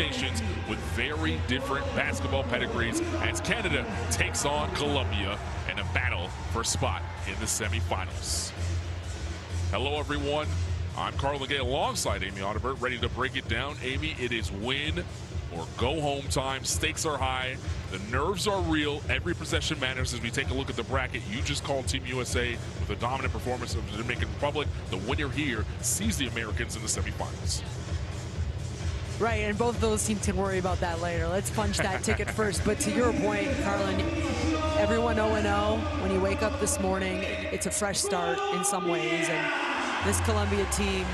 nations with very different basketball pedigrees as Canada takes on Colombia in a battle for a spot in the semifinals. Hello, everyone. I'm Carl Gay alongside Amy Audibert, ready to break it down. Amy, it is win or go home time. Stakes are high. The nerves are real. Every possession matters as we take a look at the bracket. You just called Team USA with a dominant performance of the Dominican Republic. The winner here sees the Americans in the semifinals. Right, and both of those teams can worry about that later. Let's punch that ticket first. But to your point, Carlin, everyone 0-0. When you wake up this morning, it's a fresh start in some ways. And this Colombia team,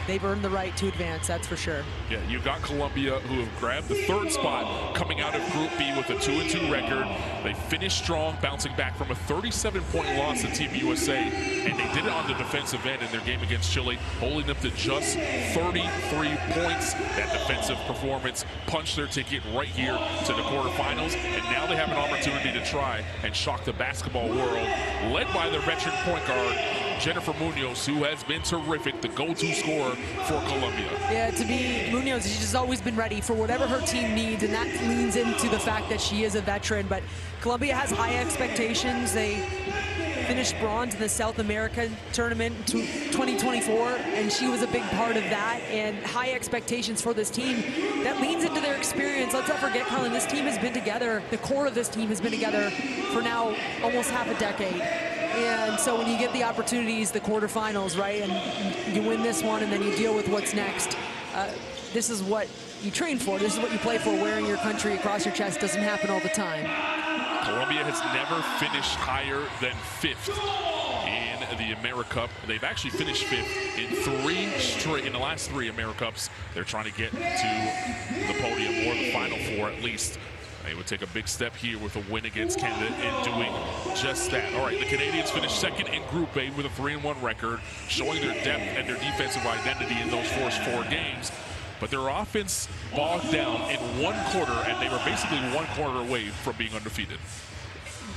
they've earned the right to advance, that's for sure. Yeah, you've got Colombia, who have grabbed the third spot coming out of Group B with a 2-2 record. They finished strong, bouncing back from a 37-point loss to Team USA, and they did it on the defensive end in their game against Chile, holding them to just 33 points. That defensive performance punched their ticket right here to the quarterfinals, and now they have an opportunity to try and shock the basketball world, led by the veteran point guard, Jennifer Munoz, who has been terrific, the go-to scorer for Colombia. Yeah, to me, Munoz, she's just always been ready for whatever her team needs, and that leans into the fact that she is a veteran. But Colombia has high expectations. They finished bronze in the South America tournament in 2024, and she was a big part of that, and high expectations for this team. That leans into their experience. Let's not forget, Carlin, this team has been together, the core of this team has been together for now almost half a decade. And so when you get the opportunities, the quarterfinals, right, and you win this one and then you deal with what's next, this is what you train for. This is what you play for. Wearing your country across your chest doesn't happen all the time. Colombia has never finished higher than 5th in the AmeriCup. They've actually finished 5th in the last 3 AmeriCups. They're trying to get to the podium or the Final Four at least. They would take a big step here with a win against Canada in doing just that. All right, the Canadians finished second in Group A with a 3-1 record, showing their depth and their defensive identity in those first 4 games. But their offense bogged down in 1 quarter, and they were basically 1 quarter away from being undefeated.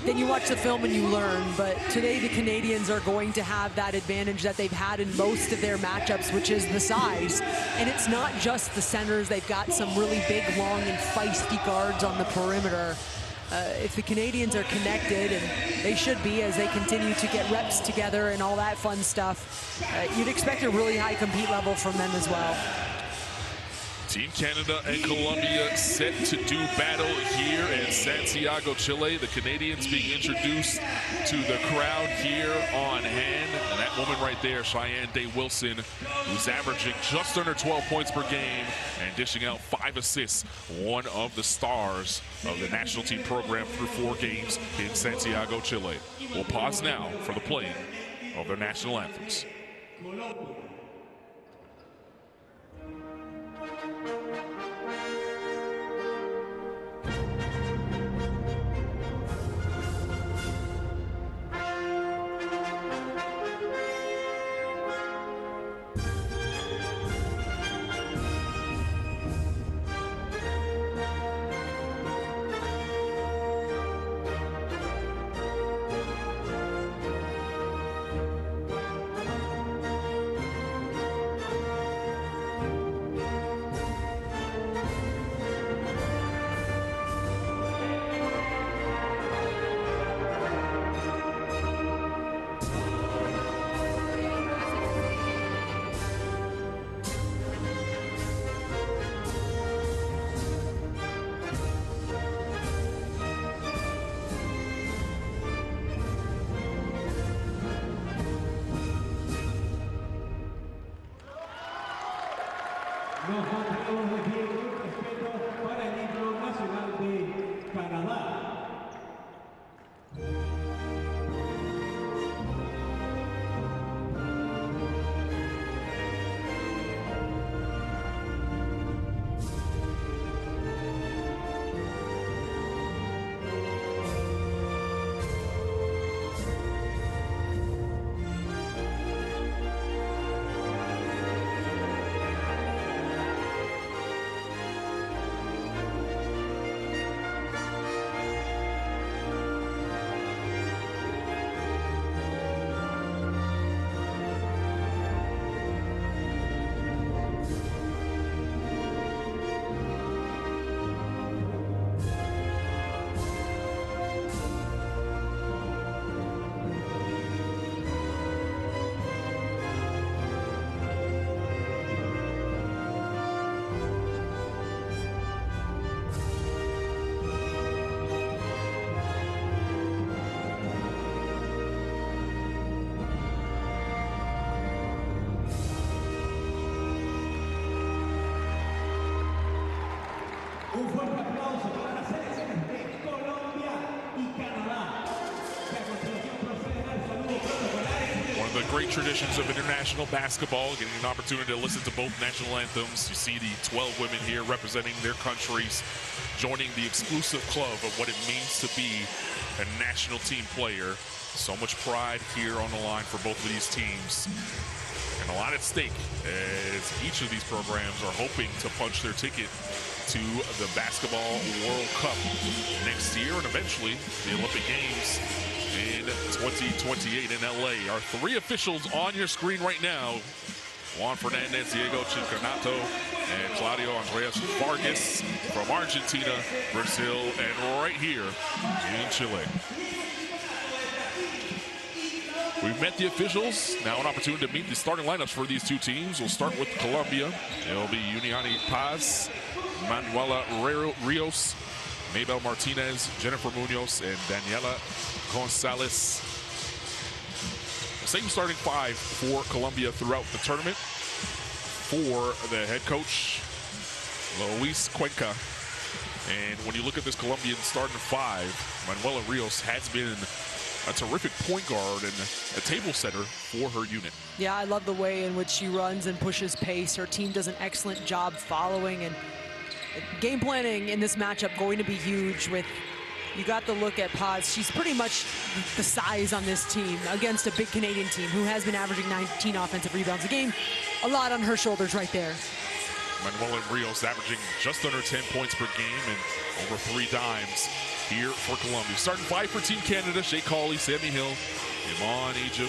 Then you watch the film and you learn, but today the Canadians are going to have that advantage that they've had in most of their matchups, which is the size. And it's not just the centers. They've got some really big, long, and feisty guards on the perimeter. If the Canadians are connected, and they should be as they continue to get reps together and all that fun stuff, you'd expect a really high compete level from them as well. Team Canada and Colombia set to do battle here in Santiago, Chile. The Canadians being introduced to the crowd here on hand. And that woman right there, Cheyenne Day-Wilson, who's averaging just under 12 points per game and dishing out 5 assists, one of the stars of the national team program through 4 games in Santiago, Chile. We'll pause now for the playing of their national anthems. Nos mantenemos de pie con respeto para el himno nacional de Canadá. Un fuerte aplauso para las selecciones de Colombia y Canadá. Que a continuación proceden al saludo protocolar. One of the great traditions of international basketball, getting an opportunity to listen to both national anthems. You see the 12 women here representing their countries, joining the exclusive club of what it means to be a national team player. So much pride here on the line for both of these teams. And a lot at stake as each of these programs are hoping to punch their ticket to the Basketball World Cup next year and eventually the Olympic Games in 2028 in LA. Our three officials on your screen right now: Juan Fernandez, Diego Chincanato, and Claudio Andreas Vargas from Argentina, Brazil, and right here in Chile. We've met the officials. Now an opportunity to meet the starting lineups for these two teams. We'll start with Colombia. It'll be Uniani Paz, Manuela Rios, Mabel Martinez, Jennifer Munoz, and Daniela Gonzalez. Same starting five for Colombia throughout the tournament. For the head coach, Luis Cuenca. And when you look at this Colombian starting five, Manuela Rios has been a terrific point guard and a table setter for her unit. Yeah, I love the way in which she runs and pushes pace. Her team does an excellent job following, and game planning in this matchup going to be huge. With, you got to look at Paz. She's pretty much the size on this team against a big Canadian team who has been averaging 19 offensive rebounds a game. A lot on her shoulders right there. Manuela Rios averaging just under 10 points per game and over 3 dimes here for Colombia. Starting five for Team Canada: Shea Cawley, Sammy Hill, Iman Ejim,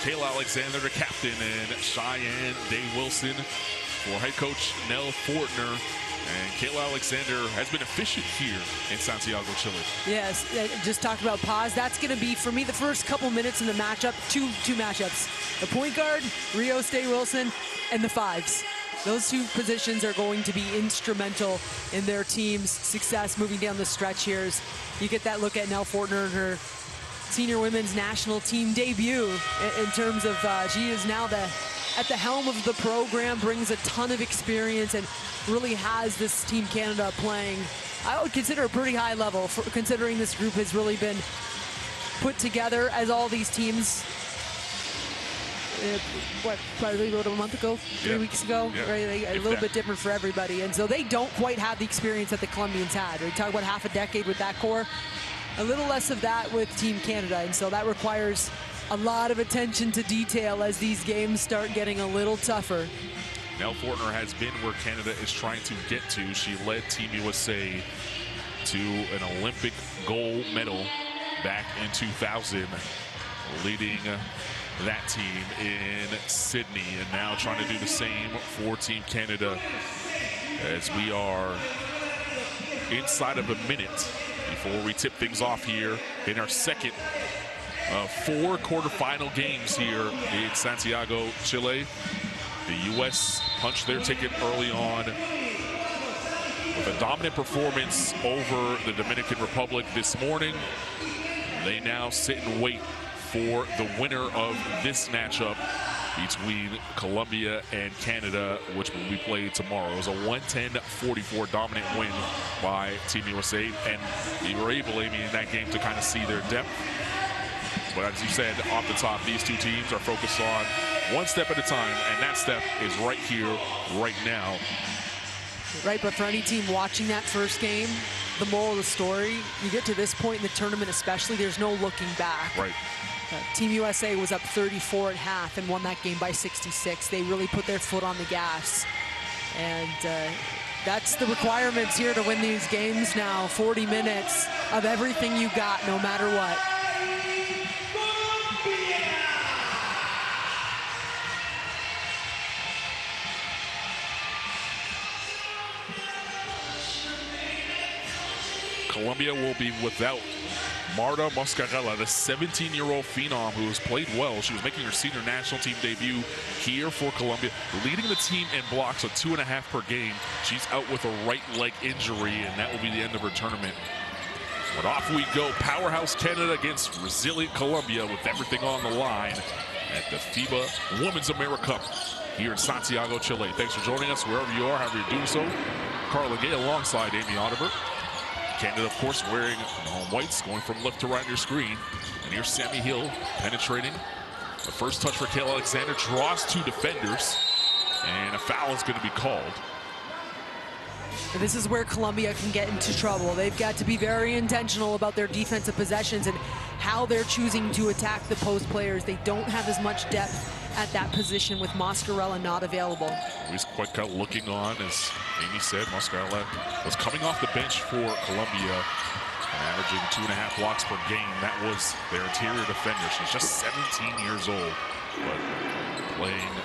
Kayla Alexander, the captain, and Cheyenne Day Wilson. For head coach Nell Fortner, and Kayla Alexander has been efficient here in Santiago, Chile. Yes, just talked about Paz. That's going to be, for me, the first couple minutes in the matchup, two matchups. The point guard, Rios Day Wilson, and the fives. Those two positions are going to be instrumental in their team's success moving down the stretch here. As you get that look at Nell Fortner and her senior women's national team debut in terms of she is now at the helm of the program, brings a ton of experience, and really has this Team Canada playing, I would consider, a pretty high level, considering this group has really been put together as all these teams. Probably about a month ago, 3 weeks ago, right? A little bit different for everybody. And so they don't quite have the experience that the Colombians had. We talk about half a decade with that core, a little less of that with Team Canada. And so that requires a lot of attention to detail as these games start getting a little tougher. Nell Fortner has been where Canada is trying to get to. She led Team USA to an Olympic gold medal back in 2000, leading that team in Sydney, and now trying to do the same for Team Canada as we are inside of a minute before we tip things off here in our second of 4 quarterfinal games here in Santiago, Chile. The U.S. punched their ticket early on with a dominant performance over the Dominican Republic this morning. They now sit and wait for the winner of this matchup between Colombia and Canada, which will be played tomorrow. It was a 110-44 dominant win by Team USA, and they were able, Amy, in that game to kind of see their depth. But as you said, off the top, these two teams are focused on one step at a time, and that step is right here, right now. Right, but for any team watching that first game, the moral of the story, you get to this point in the tournament especially, there's no looking back. Right. Team USA was up 34 at half and won that game by 66. They really put their foot on the gas. And that's the requirements here to win these games now. 40 minutes of everything you got, no matter what. Colombia will be without Marta Moscarella, the 17-year-old phenom who has played well. She was making her senior national team debut here for Colombia, leading the team in blocks of 2.5 per game. She's out with a right leg injury, and that will be the end of her tournament. But off we go. Powerhouse Canada against resilient Colombia with everything on the line at the FIBA Women's AmeriCup here in Santiago, Chile. Thanks for joining us wherever you are, however you're doing so. Carla Gay alongside Amy Audibert. Canada, of course, wearing home whites, going from left to right on your screen. And here's Sammy Hill penetrating. The first touch for Kayla Alexander, draws two defenders, and a foul is going to be called. And this is where Colombia can get into trouble. They've got to be very intentional about their defensive possessions and how they're choosing to attack the post players. They don't have as much depth at that position with Mascarella not available. He's quite kind of looking on, as Amy said. Mascarella was coming off the bench for Colombia, averaging 2.5 blocks per game. That was their interior defender. She's just 17 years old, but playing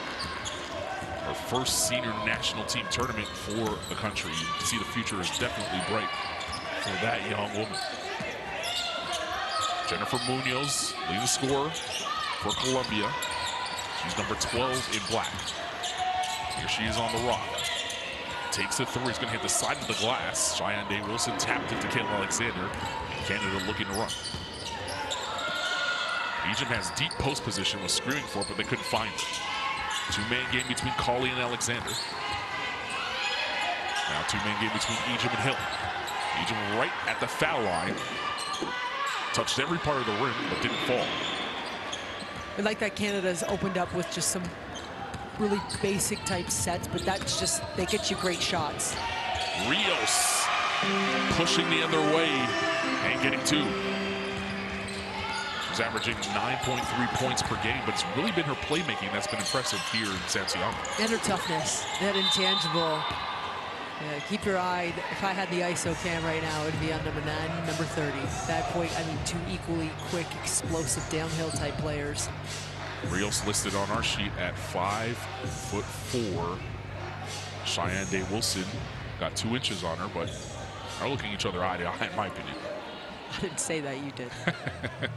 her first senior national team tournament for the country. You can see the future is definitely bright for that young woman. Jennifer Munoz, leading scorer for Colombia. She's number 12 in black. Here she is on the rock. Takes the three. He's going to hit the side of the glass. Cheyenne Day Wilson tapped it to Kayla Alexander. Canada looking to run. Egypt has deep post position, was screaming for it, but they couldn't find it. Two-man game between Cauley and Alexander. Now two-man game between Egypt and Hill. Egypt right at the foul line. Touched every part of the rim, but didn't fall. I like that Canada's opened up with just some really basic type sets, but that's just, they get you great shots. Rios pushing the other way and getting two. She's averaging 9.3 points per game, but it's really been her playmaking that's been impressive here in Santiago. And her toughness, that intangible. Yeah, keep your eye. If I had the ISO cam right now, it would be on number 9, number 30. That point, I mean, two equally quick, explosive downhill type players. Rios listed on our sheet at 5'4". Cheyenne Day Wilson got 2 inches on her, but are looking each other eye to eye, in my opinion. I didn't say that, you did.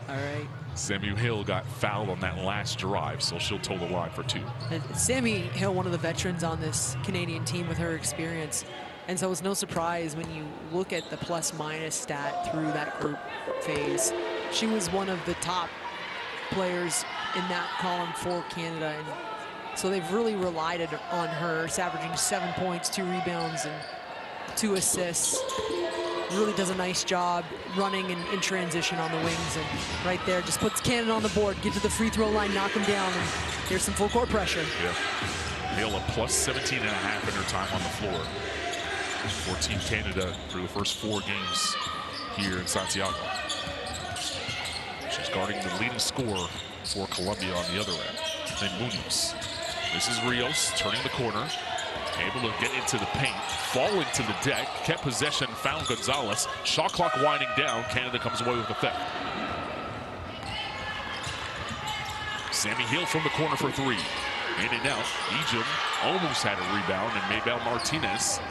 All right. Sammy Hill got fouled on that last drive, so she'll toe the line for 2. And Sammy Hill, one of the veterans on this Canadian team with her experience. And so it's no surprise when you look at the plus-minus stat through that group phase. She was one of the top players in that column for Canada. And so they've really relied on her. It's averaging 7 points, 2 rebounds, and 2 assists. Really does a nice job running in transition on the wings, and right there just puts Canada on the board. Get to the free throw line, knock them down, and here's some full court pressure. Yeah, Hill a plus 17.5 in her time on the floor for Team Canada through the first 4 games here in Santiago. She's guarding the leading scorer for Colombia on the other end, named Munoz. This is Rios turning the corner, able to get into the paint, falling to the deck, kept possession, found Gonzalez. Shot clock winding down. Canada comes away with the theft. Sammy Hill from the corner for 3. In and out. Egypt almost had a rebound, and Maybelle Martinez,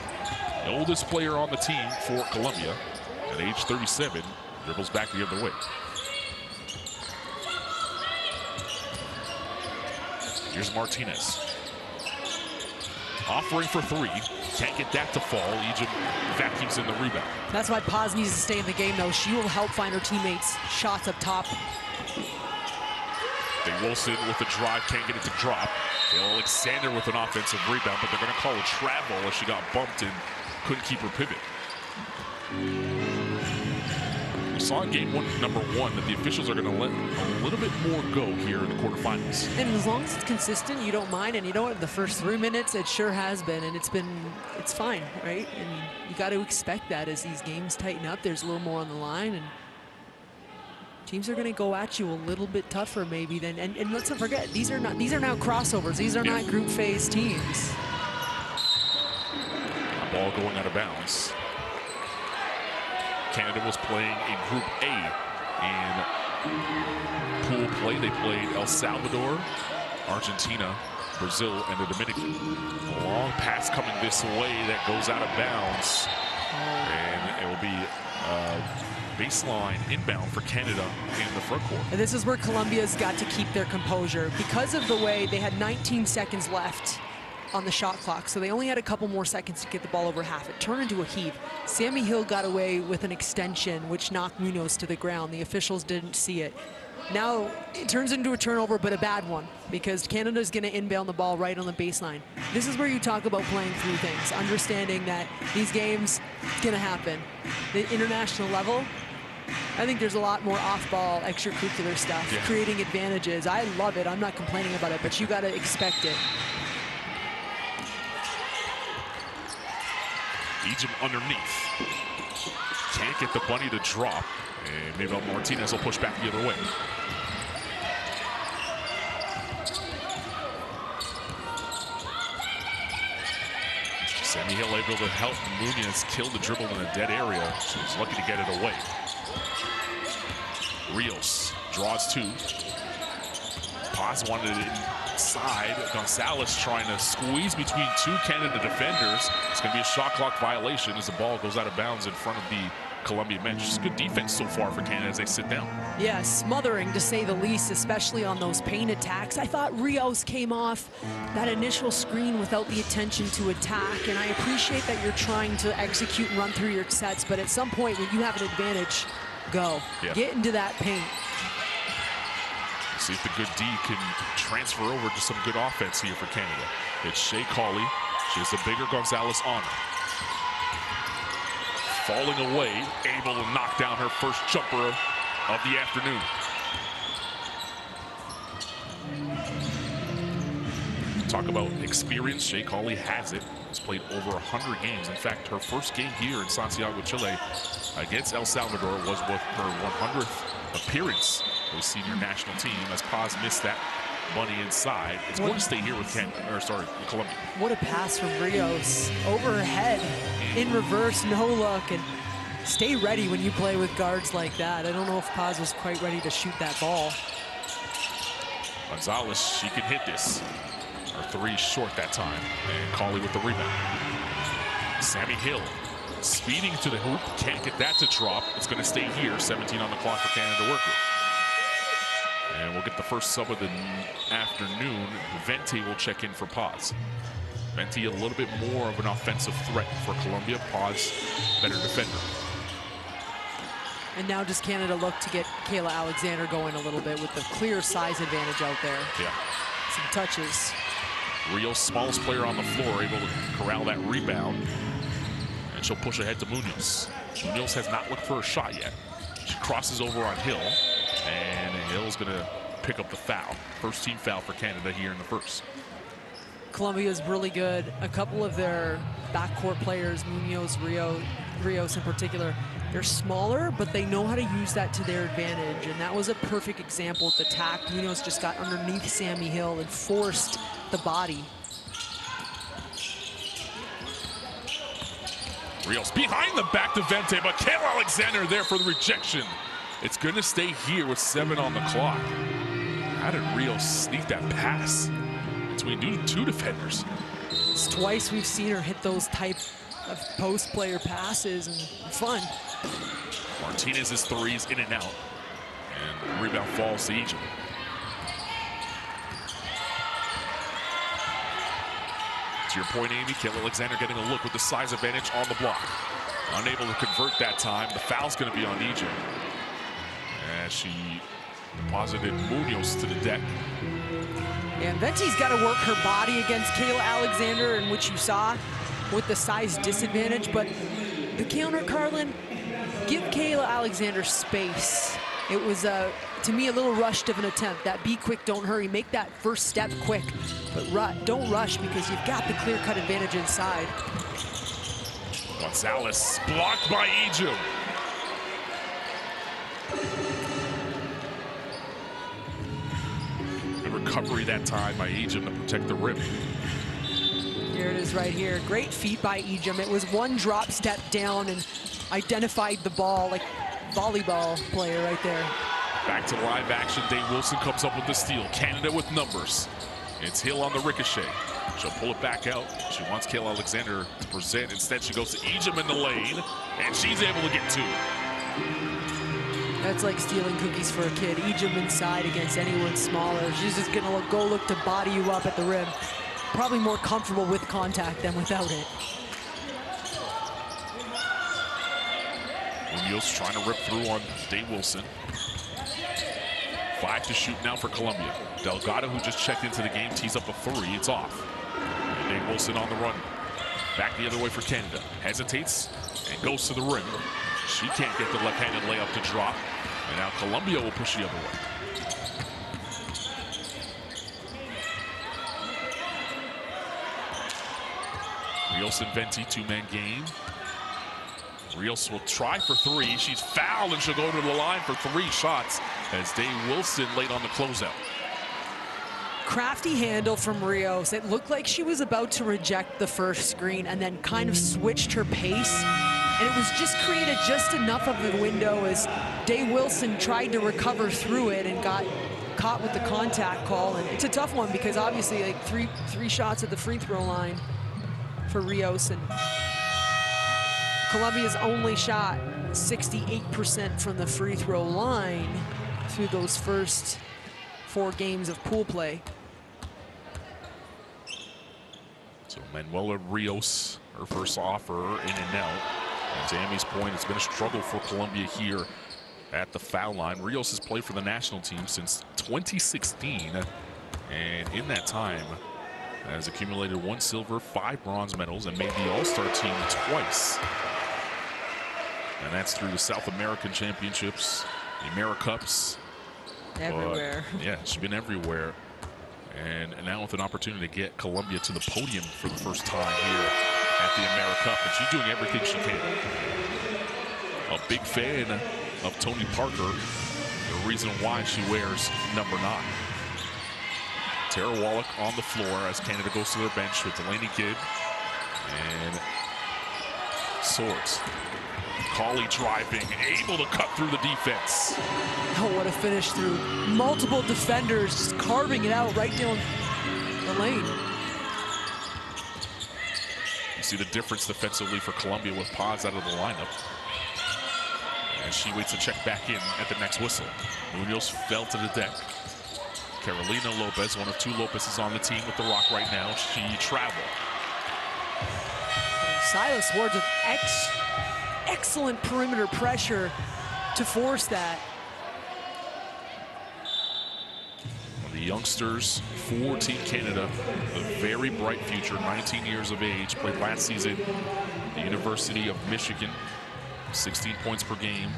the oldest player on the team for Colombia, at age 37, dribbles back the other way. Here's Martinez. Offering for 3. Can't get that to fall. Egypt vacuums in the rebound. That's why Paz needs to stay in the game, though. She will help find her teammates shots up top. Wilson with the drive, can't get it to drop. Alexander with an offensive rebound, but they're going to call a travel as she got bumped and couldn't keep her pivot. We saw in game number 1 that the officials are going to let a little bit more go here in the quarterfinals. And as long as it's consistent, you don't mind. And you know what? The first 3 minutes, it sure has been, and it's fine, right? And you got to expect that as these games tighten up. There's a little more on the line, and teams are going to go at you a little bit tougher, maybe. And let's not forget, these are now crossovers. These are not group phase teams. Ball going out of bounds. Canada was playing in Group A in pool play. They played El Salvador, Argentina, Brazil, and the Dominican. A long pass coming this way that goes out of bounds. And it will be baseline inbound for Canada in the front court. And this is where Colombia's got to keep their composure. Because of the way they had 19 seconds left on the shot clock, so they only had a couple more seconds to get the ball over half. It turned into a heave. Sammy Hill got away with an extension, which knocked Munoz to the ground. The officials didn't see it. Now it turns into a turnover, but a bad one, because Canada's going to inbound the ball right on the baseline. This is where you talk about playing through things, understanding that these games going to happen. The international level, I think there's a lot more off-ball extracurricular stuff, creating advantages. I love it. I'm not complaining about it, but you got to expect it. Egypt underneath. Can't get the bunny to drop. And maybe Martinez will push back the other way. Sammy Hill able to help Munoz kill the dribble in a dead area. She was lucky to get it away. Rios draws two. Paz wanted it inside. Gonzalez trying to squeeze between two Canada defenders. It's going to be a shot clock violation as the ball goes out of bounds in front of the Colombia bench. Just good defense so far for Canada as they sit down. Yeah, smothering to say the least, especially on those paint attacks. I thought Rios came off that initial screen without the attention to attack, and I appreciate that you're trying to execute and run through your sets, but at some point when you have an advantage, go. Get into that paint. See if the good D can transfer over to some good offense here for Canada. It's Shea Cauley. She has the bigger Gonzalez on her. Falling away, able to knock down her first jumper of the afternoon. Talk about experience. Shea Cauley has it. Has played over 100 games. In fact, her first game here in Santiago, Chile against El Salvador was with her 100th appearance for the senior national team, as Paz missed that bunny inside. It's going to stay here with Colombia. What a pass from Rios. Over her head, in reverse, no look, and stay ready when you play with guards like that. I don't know if Paz was quite ready to shoot that ball. Gonzalez, she can hit this. Her three short that time, and Cauley with the rebound. Sammy Hill speeding to the hoop, can't get that to drop. It's going to stay here, 17 on the clock for Canada to work with. And we'll get the first sub of the afternoon. Vente will check in for Paz. Vente a little bit more of an offensive threat for Colombia. Paz, better defender. And now does Canada look to get Kayla Alexander going a little bit with the clear size advantage out there. Yeah. Some touches. Rios, smallest player on the floor, able to corral that rebound. And she'll push ahead to Munoz. Munoz has not looked for a shot yet. She crosses over on Hill. And Hill's going to pick up the foul. First team foul for Canada here in the first. Colombia's really good. A couple of their backcourt players, Munoz, Rios in particular, they're smaller, but they know how to use that to their advantage. And that was a perfect example with the tack. Munoz just got underneath Sammy Hill and forced the body. Rios behind the back to Vente, but Kayla Alexander there for the rejection. It's going to stay here with 7 on the clock. How did Rios sneak that pass between two defenders? It's twice we've seen her hit those type of post player passes, and fun. Martinez's threes in and out. And the rebound falls to Egypt. To your point, Amy, Kayla Alexander getting a look with the size advantage on the block. Unable to convert that time. The foul's going to be on Egypt. As she deposited Munoz to the deck. And Vente's got to work her body against Kayla Alexander, in which you saw with the size disadvantage. But the counter, Carlin, give Kayla Alexander space. It was, to me, a little rushed of an attempt. That be quick, don't hurry. Make that first step quick. But don't rush, because you've got the clear-cut advantage inside. Gonzalez blocked by Egypt. Recovery that time by Egypt to protect the rim. Here it is right here. Great feat by Egypt. It was one drop step down and identified the ball like volleyball player right there. Back to live action. Dave Wilson comes up with the steal. Canada with numbers. It's Hill on the ricochet. She'll pull it back out. She wants Kayla Alexander to present. Instead, she goes to Egypt in the lane, and she's able to get 2. That's like stealing cookies for a kid. Egypt inside against anyone smaller. She's just gonna go look to body you up at the rim. Probably more comfortable with contact than without it. Munoz trying to rip through on Dave Wilson. 5 to shoot now for Colombia. Delgado, who just checked into the game, tees up a 3. It's off. And Dave Wilson on the run. Back the other way for Canada. Hesitates and goes to the rim. She can't get the left-handed layup to drop. And now Colombia will push the other way. Rios and Venti, 2-man game. Rios will try for 3. She's fouled and she'll go to the line for 3 shots as Dave Wilson late on the closeout. Crafty handle from Rios. It looked like she was about to reject the first screen and then kind of switched her pace. And it was just created just enough of a window as Dave Wilson tried to recover through it and got caught with the contact call. And it's a tough one because obviously like three shots at the free throw line for Rios, and Colombia's only shot 68% from the free throw line through those first 4 games of pool play. So Manuela Rios, her first offer in and out. And to Amy's point, it's been a struggle for Colombia here at the foul line. Rios has played for the national team since 2016, and in that time has accumulated 1 silver, 5 bronze medals, and made the All-Star team twice. And that's through the South American Championships, the AmeriCups. Everywhere. Yeah, she's been everywhere. And now with an opportunity to get Colombia to the podium for the first time here at the AmeriCup, and she's doing everything she can. A big fan of Tony Parker, the reason why she wears number 9. Tara Wallach on the floor as Canada goes to their bench with Delaney Kidd and Swords. Colley driving, able to cut through the defense. Oh, what a finish through multiple defenders, just carving it out right down the lane. You see the difference defensively for Colombia with Paz out of the lineup. And she waits to check back in at the next whistle. Munoz fell to the deck. Carolina Lopez, one of 2 Lopez's on the team with the rock right now. She traveled. Silas Swords with excellent perimeter pressure to force that. The youngsters for Team Canada, a very bright future, 19 years of age, played last season at the University of Michigan, 16 points per game,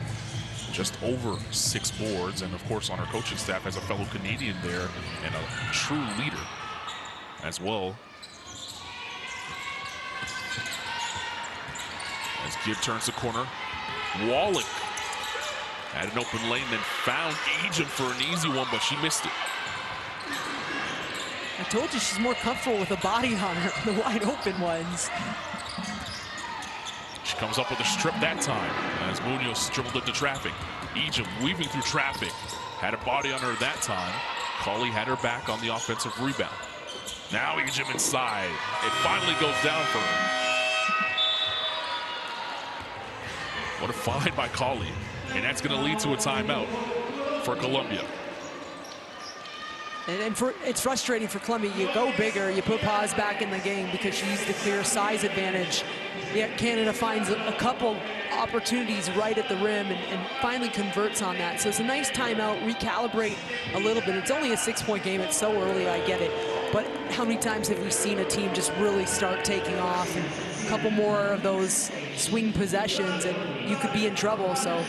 just over 6 boards, and of course on her coaching staff as a fellow Canadian there and a true leader as well. As Gibb turns the corner, Wallach had an open lane, then found Agent for an easy one, but she missed it. I told you she's more comfortable with a body on her, the wide open ones. She comes up with a strip that time as Munoz dribbled into traffic. Egypt weaving through traffic. Had a body on her that time. Colley had her back on the offensive rebound. Now Egypt inside. It finally goes down for her. What a find by Colley. And that's going to lead to a timeout for Colombia. And it's frustrating for Colombia. You go bigger, you put Paz back in the game because she's the clear size advantage. Yet Canada finds a couple opportunities right at the rim and finally converts on that. So it's a nice timeout, recalibrate a little bit. It's only a 6-point game. It's so early, I get it. But how many times have we seen a team just really start taking off, and a couple more of those swing possessions and you could be in trouble. So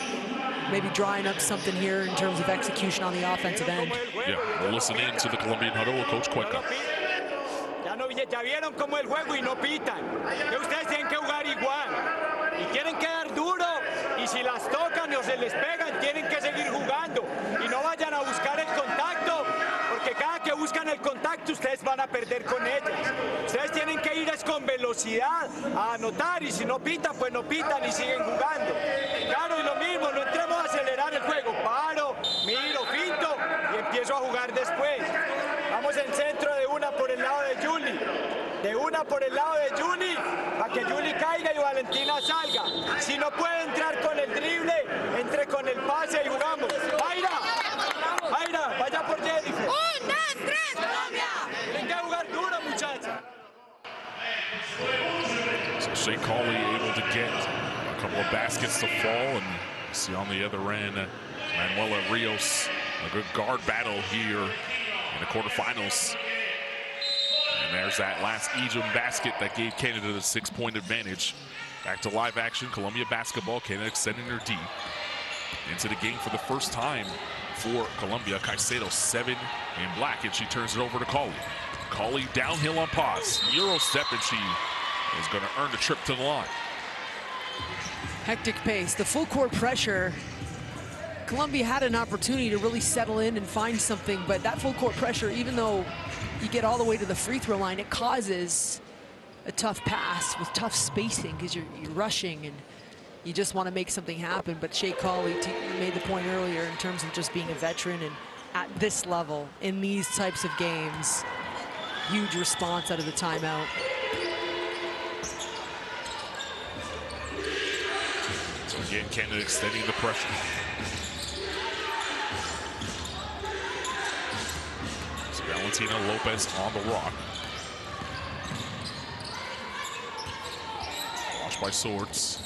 maybe drawing up something here in terms of execution on the offensive end. Yeah, we'll listen in to the Colombian huddle with Coach Cuenca. Ya vieron cómo el juego y no pitan. Que ustedes tienen que jugar igual. Y tienen que dar duro. Y si las tocan o se les pegan, tienen que seguir jugando. Y no vayan a buscar el contacto. Porque cada que buscan el contacto, ustedes van a perder con ellas. Ustedes tienen que ir es con velocidad a anotar. Y si no pitan, pues no pitan y siguen jugando. Claro, y lo mismo, no entremos a acelerar el juego. Paro, miro, pinto y empiezo a jugar después. Vamos en centro de una por el lado de Julie. De una por el lado de Julie, para que Julie caiga y Valentina salga. Si no puede entrar con el drible, entre con el pase y jugamos. Mayra, vaya por Jennifer. 1, 2, 3, Colombia. Tienen que jugar duro, muchachos. So Shea Colley able to get a couple of baskets to fall, and see on the other end, Manuela Rios A good guard battle here in the quarterfinals. And there's that last Egypt basket that gave Canada the 6-point advantage. Back to live action, Colombia basketball. Canada extending their D into the game for the first time for Colombia. Caicedo 7 in black, and she turns it over to Cauley. Cauley downhill on pause. Euro step, and she is going to earn the trip to the line. Hectic pace, the full court pressure. Colombia had an opportunity to really settle in and find something, but that full court pressure, even though you get all the way to the free throw line, it causes a tough pass with tough spacing because you're rushing and you just want to make something happen. But Shea Cauley made the point earlier in terms of just being a veteran, and at this level, in these types of games, huge response out of the timeout. So again, Canada extending the pressure. So Valentina Lopez on the rock. Washed by Swords.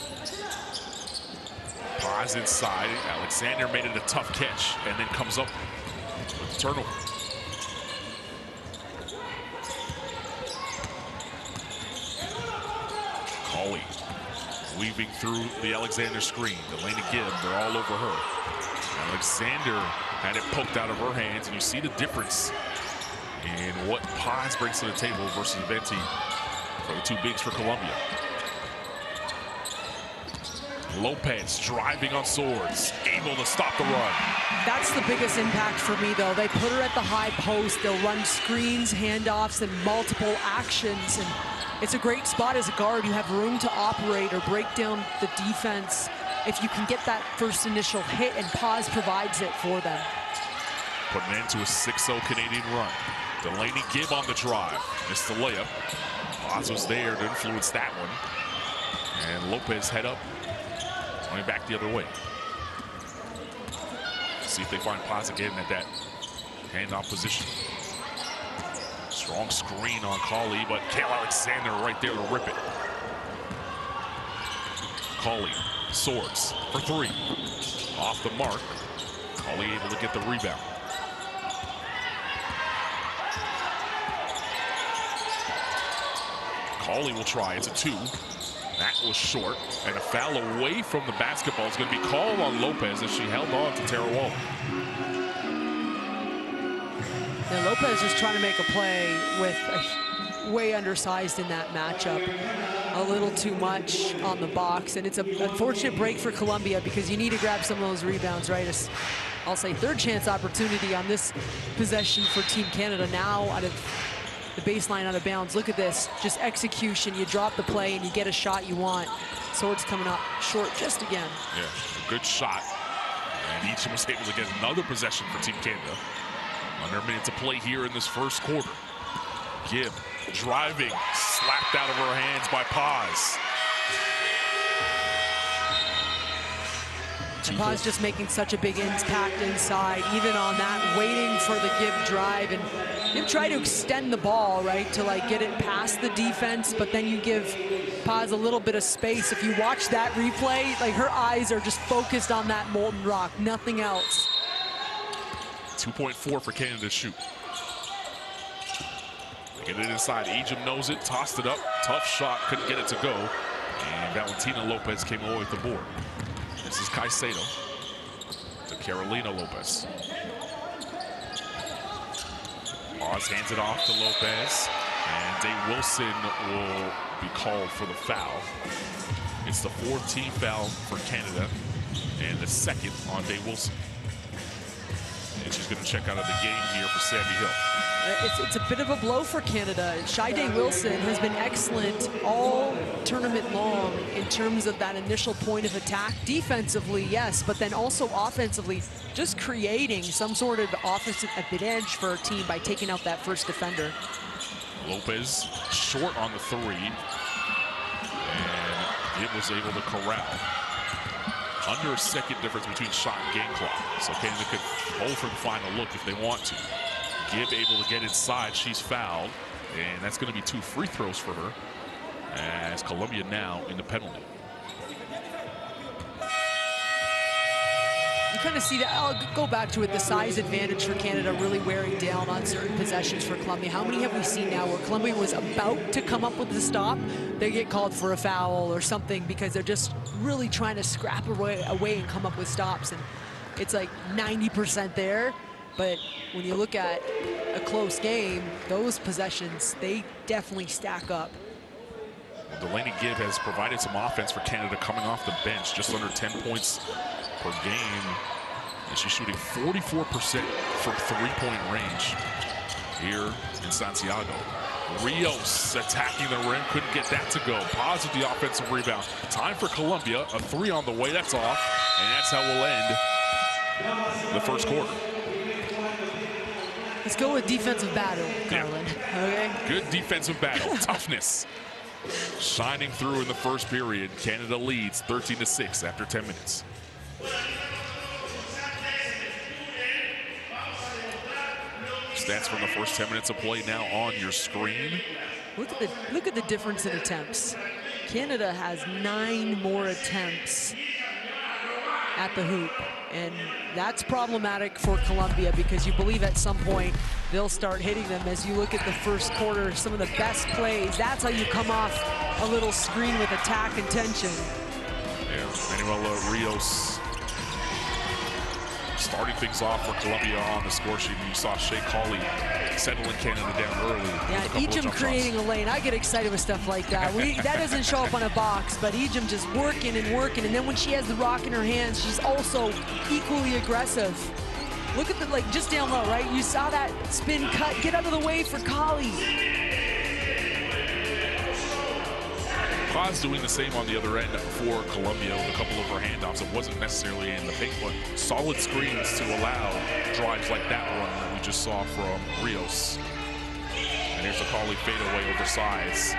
Paz inside. Alexander made it a tough catch and then comes up with the turnover. Cauley weaving through the Alexander screen. Delaney Gibb, they're all over her. Alexander had it poked out of her hands, and you see the difference in what Paz brings to the table versus Venti for the two bigs for Colombia. Lopez driving on Swords, able to stop the run. That's the biggest impact for me, though. They put her at the high post. They'll run screens, handoffs, and multiple actions. And it's a great spot as a guard. You have room to operate or break down the defense if you can get that first initial hit, and Paz provides it for them. Putting an end to a 6-0 Canadian run. Delaney Gibb on the drive. Missed the layup. Paz was there to influence that one. And Lopez head up. Going back the other way. See if they find Paz again at that handoff position. Strong screen on Cauley, but Kale Alexander right there to rip it. Cauley, Swords for three. Off the mark. Cauley able to get the rebound. Cauley will try. It's a 2. That was short, and a foul away from the basketball is going to be called on Lopez as she held on to Tara Waller. Yeah, Lopez is trying to make a play with a way undersized in that matchup. A little too much on the box, and it's an unfortunate break for Colombia because you need to grab some of those rebounds, right? I'll say third chance opportunity on this possession for Team Canada now out of the baseline out of bounds. Look at this, just execution. You drop the play and you get a shot you want. Swords coming up short just again. Yeah, a good shot. And Egypt was able to get another possession for Team Canada. Under a minute to play here in this first quarter. Gibb driving, slapped out of her hands by Paz. Paz just making such a big impact inside, even on that, waiting for the Gibb drive. And Gibb tried to extend the ball, right, to like get it past the defense, but then you give Paz a little bit of space. If you watch that replay, like her eyes are just focused on that molten rock, nothing else. 2.4 for Canada to shoot. They get it inside. Egypt knows it, tossed it up. Tough shot, couldn't get it to go. And Valentina Lopez came away with the board. This is Caicedo to Carolina Lopez. Paz hands it off to Lopez. And Day Wilson will be called for the foul. It's the 4th team foul for Canada and the 2nd on Day Wilson. And she's going to check out of the game here for Sammy Hill. It's a bit of a blow for Canada. Shai Wilson has been excellent all tournament long in terms of that initial point of attack. Defensively, yes, but then also offensively, just creating some sort of offensive advantage for a team by taking out that first defender. Lopez short on the 3. And it was able to corral. Under a second difference between shot and game clock. So Canada could hold for the final look if they want to. Gibb able to get inside, she's fouled, and that's going to be 2 free throws for her as Colombia now in the penalty. kind of see that. I'll go back to it, the size advantage for Canada really wearing down on certain possessions for Colombia. How many have we seen now where Colombia was about to come up with the stop, they get called for a foul or something because they're just really trying to scrap away and come up with stops, and it's like 90% there. But when you look at a close game, those possessions, they definitely stack up. Well, Delaney Gibb has provided some offense for Canada coming off the bench, just under 10 points per game. And she's shooting 44% from three-point range here in Santiago. Rios attacking the rim, couldn't get that to go. Paz with the offensive rebound. Time for Colombia, a three on the way, that's off. And that's how we'll end the first quarter. Let's go with defensive battle, Carlin. Yeah. Okay. Good defensive battle, toughness. Shining through in the first period. Canada leads 13-6 after 10 minutes. Stats from the first 10 minutes of play now on your screen. Look at the difference in attempts. Canada has 9 more attempts at the hoop, and that's problematic for Colombia because you believe at some point they'll start hitting them. As you look at the first quarter, some of the best plays, that's how you come off a little screen with attack intention. Yeah, Manuela Rios starting things off for Colombia on the score sheet. You saw Shea Cauley settling Canada down early. Yeah, Ejim creating a lane. I get excited with stuff like that. That doesn't show up on a box, but Ejim just working and working. And then when she has the rock in her hands, she's also equally aggressive. Look at the, like, just down low, right? You saw that spin cut. Get out of the way for Cauley. Paz doing the same on the other end for Colombia with a couple of her handoffs. It wasn't necessarily in the paint, but solid screens to allow drives like that one that we just saw from Rios. And here's a Cauley fadeaway over size.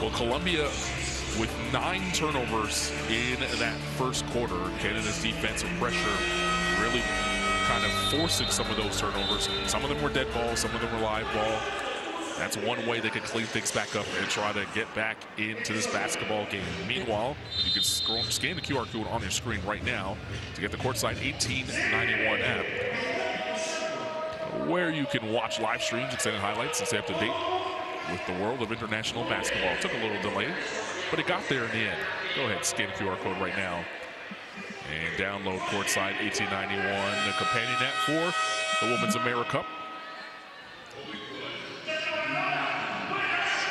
Well, Colombia with 9 turnovers in that first quarter. Canada's defensive pressure really kind of forcing some of those turnovers. Some of them were dead balls, some of them were live ball. That's one way they can clean things back up and try to get back into this basketball game. Meanwhile, you can scan the QR code on your screen right now to get the Courtside 1891 app, where you can watch live streams, extended highlights, and stay up to date with the world of international basketball. It took a little delay, but it got there in the end. Go ahead, scan the QR code right now and download Courtside 1891, the companion app for the Women's AmeriCup.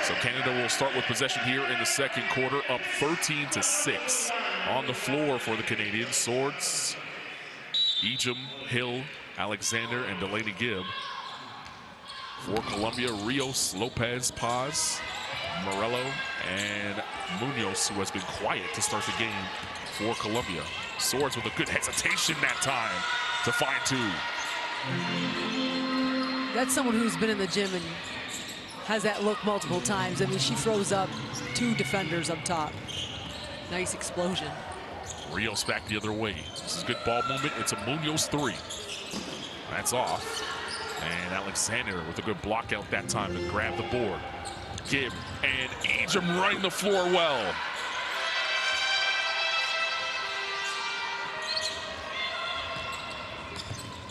So Canada will start with possession here in the second quarter, up 13-6 on the floor for the Canadians. Swords, Ejim, Hill, Alexander, and Delaney Gibb. For Colombia, Rios, Lopez, Paz, Morello, and Munoz, who has been quiet to start the game for Colombia. Swords with a good hesitation that time to find 2. That's someone who's been in the gym and has that look multiple times. I mean, she throws up 2 defenders up top. Nice explosion. Rios back the other way. This is good ball movement. It's a Munoz 3. That's off. And Alexander with a good block out that time to grab the board. Gibb and Ejim running the floor well.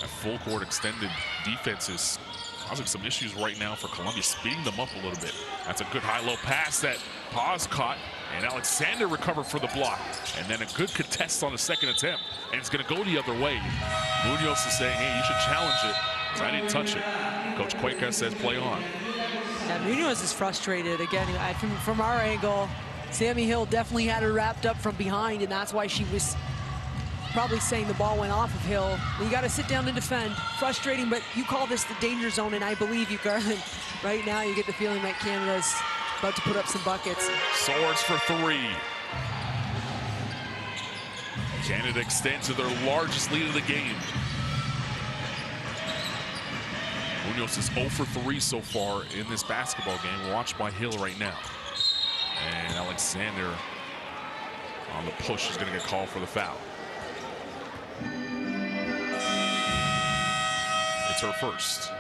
That full court extended defense is causing some issues right now for Colombia, speeding them up a little bit. That's a good high-low pass that Paz caught, and Alexander recovered for the block. And then a good contest on the second attempt, and it's going to go the other way. Munoz is saying, hey, you should challenge it, because I didn't touch it. Coach Cueca says play on. Yeah, Munoz is frustrated. Again, from our angle, Sammy Hill definitely had her wrapped up from behind, and that's why she was probably saying the ball went off of Hill. You got to sit down and defend. Frustrating, but you call this the danger zone, and I believe you, Garland. Right now, you get the feeling that Canada's about to put up some buckets. Swords for 3. Canada extends to their largest lead of the game. Munoz is 0 for 3 so far in this basketball game, watched by Hill right now. And Alexander on the push is going to get called for the foul. It's her first.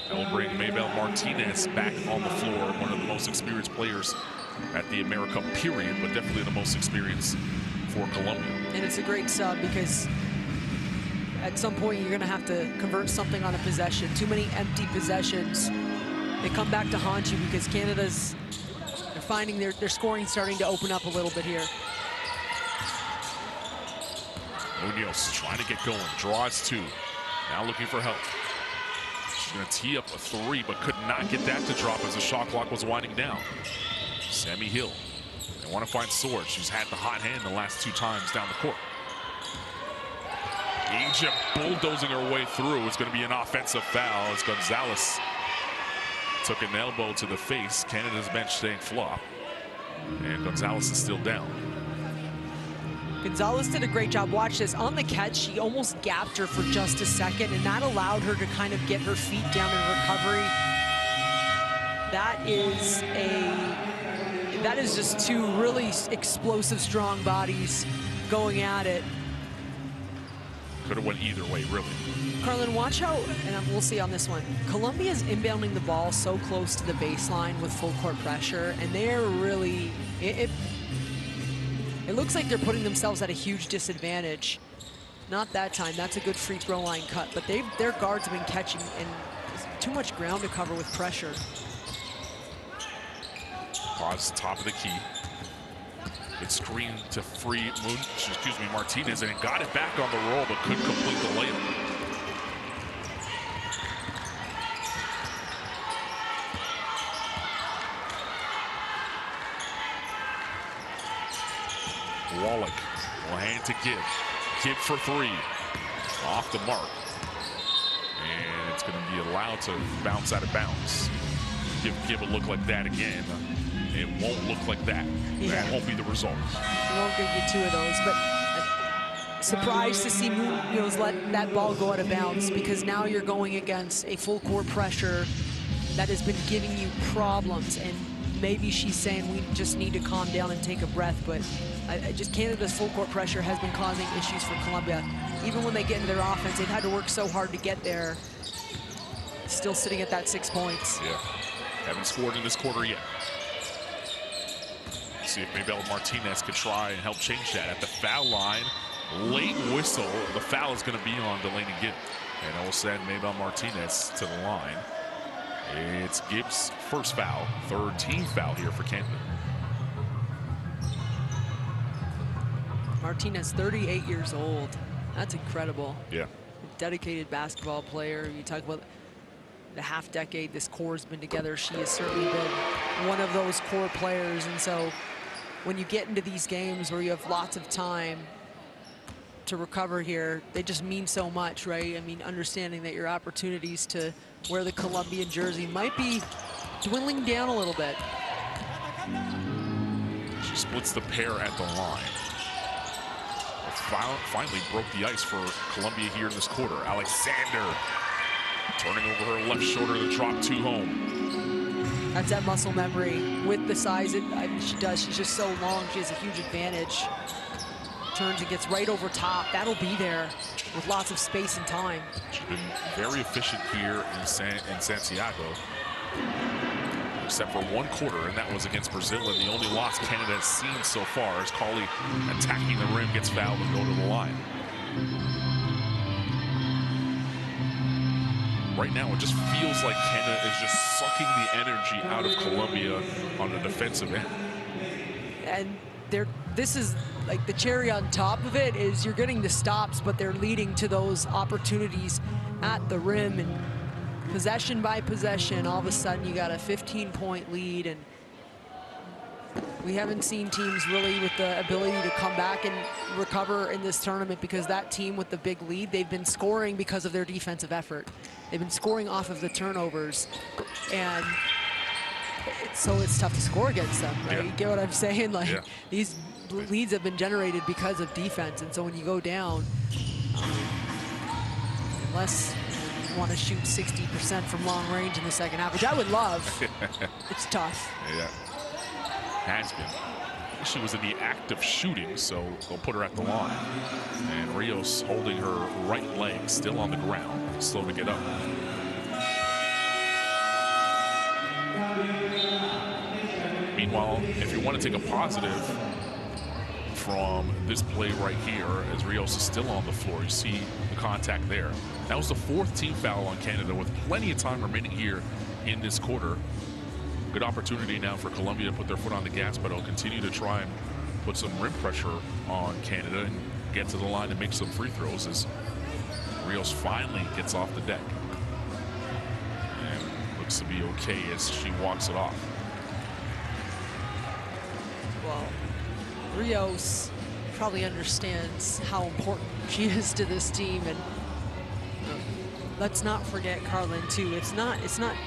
That will bring Maybelle Martinez back on the floor, one of the most experienced players at the AmeriCup period, but definitely the most experienced for Colombia. And it's a great sub because at some point you're going to have to convert something on a possession. Too many empty possessions. They come back to haunt you because Canada's finding their scoring starting to open up a little bit here. Munoz trying to get going, draws 2. Now looking for help. She's going to tee up a 3, but could not get that to drop as the shot clock was winding down. Sammy Hill. They want to find Sword. She's had the hot hand the last 2 times down the court. Egypt bulldozing her way through. It's going to be an offensive foul as Gonzalez took an elbow to the face. Canada's bench staying flop. And Gonzalez is still down. Gonzalez did a great job. Watch this. On the catch, she almost gapped her for just a second, and that allowed her to kind of get her feet down in recovery. That is just 2 really explosive, strong bodies going at it. Could have went either way, really. Carlin, watch how, and we'll see on this one, Colombia's inbounding the ball so close to the baseline with full court pressure, and they're really, it looks like they're putting themselves at a huge disadvantage. Not that time, that's a good free throw line cut, but their guards have been catching and too much ground to cover with pressure. Pause, top of the key. Good screen to free Martinez, and got it back on the roll, but couldn't complete the layup. Wallach will hand to Gibb. Gibb for 3. Off the mark. And it's going to be allowed to bounce out of bounds. Give Gibb a look like that again. It won't look like that. Yeah. That won't be the result. It won't give you 2 of those, but surprised to see Munoz let that ball go out of bounds because now you're going against a full court pressure that has been giving you problems, and maybe she's saying we just need to calm down and take a breath, but Canada's full court pressure has been causing issues for Colombia. Even when they get into their offense, they've had to work so hard to get there. Still sitting at that 6 points. Yeah, haven't scored in this quarter yet. See if Maybelle Martinez could try and help change that. At the foul line, late whistle. The foul is going to be on Delaney Gibb. And it will send Maybelle Martinez to the line. It's Gibb's first foul, 3rd team foul here for Canada. Martinez, 38 years old. That's incredible. Yeah. A dedicated basketball player. You talk about the half decade this core has been together. She has certainly been one of those core players. And so when you get into these games where you have lots of time to recover here, they just mean so much, right? I mean, understanding that your opportunities to wear the Colombian jersey might be dwindling down a little bit. She splits the pair at the line. Finally broke the ice for Colombia here in this quarter. Alexander turning over her left shoulder to drop 2 home. That's that muscle memory with the size she does. She's just so long. She has a huge advantage. Turns and gets right over top. That'll be there with lots of space and time. She's been very efficient here in Santiago, except for 1 quarter, and that was against Brazil, and the only loss Canada has seen so far is Cauley attacking the rim, gets fouled, and go to the line. Right now, it just feels like Canada is just sucking the energy out of Colombia on the defensive end. And this is like the cherry on top of it is you're getting the stops, but they're leading to those opportunities at the rim, and possession by possession, all of a sudden you got a 15-point lead, and we haven't seen teams really with the ability to come back and recover in this tournament, because that team with the big lead, they've been scoring because of their defensive effort. They've been scoring off of the turnovers, and so it's tough to score against them, right? Yeah. You get what I'm saying? Like, yeah. These leads have been generated because of defense, and so when you go down, unless you want to shoot 60% from long range in the second half, which I would love, it's tough. Yeah, has been. She was in the act of shooting, so they'll put her at the line. And Rios holding her right leg still on the ground, slow to get up. Meanwhile, if you want to take a positive from this play right here as Rios is still on the floor. You see the contact there. That was the 4th team foul on Canada with plenty of time remaining here in this quarter. Good opportunity now for Colombia to put their foot on the gas pedal, continue to try and put some rim pressure on Canada and get to the line and make some free throws as Rios finally gets off the deck. And looks to be okay as she walks it off. Well, Rios probably understands how important she is to this team, and let's not forget, Carlin, too. It's not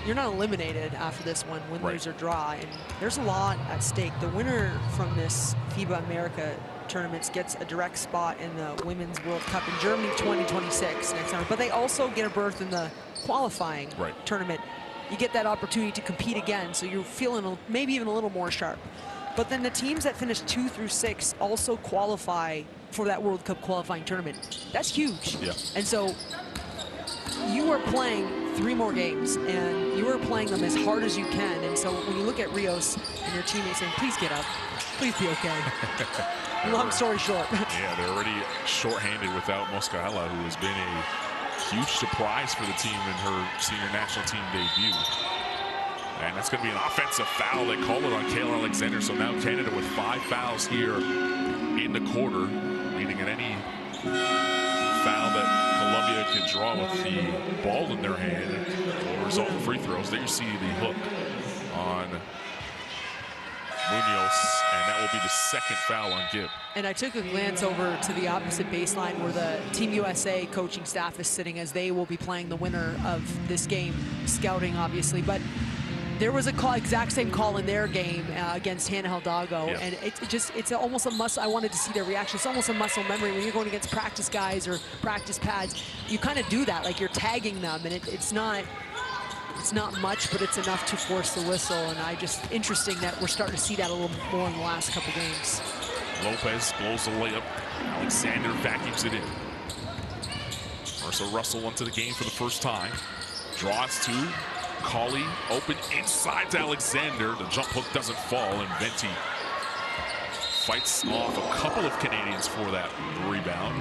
you're not eliminated after this one, win, lose, or draw, and there's a lot at stake. The winner from this FIBA America tournaments gets a direct spot in the Women's World Cup in Germany 2026 next summer, but they also get a berth in the qualifying tournament. You get that opportunity to compete again, so you're feeling maybe even a little more sharp. But then the teams that finish 2 through 6 also qualify for that World Cup qualifying tournament. That's huge. Yeah. And so you are playing 3 more games, and you are playing them as hard as you can. And so when you look at Rios and your teammates saying, please get up, please be okay. Long story short. Yeah, they're already shorthanded without Moscaela, who has been a huge surprise for the team in her senior national team debut. And that's going to be an offensive foul. They call it on Kayla Alexander. So now Canada with 5 fouls here in the quarter, meaning at any foul that Colombia can draw with the ball in their hand will result in free throws. There you see the hook on Munoz, and that will be the 2nd foul on Gibb. And I took a glance over to the opposite baseline where the Team USA coaching staff is sitting, as they will be playing the winner of this game, scouting obviously. But there was a exact same call in their game against Hannah Hidalgo, and it's almost a muscle. I wanted to see their reaction. It's almost a muscle memory when you're going against practice guys or practice pads. You kind of do that, like you're tagging them, and it's not much, but it's enough to force the whistle. And interesting that we're starting to see that a little more in the last couple games. Lopez blows the layup. Alexander vacuums it in. Marissa Russell into the game for the first time. Draws 2. Cauley open inside to Alexander. The jump hook doesn't fall, and Venti fights off a couple of Canadians for that rebound,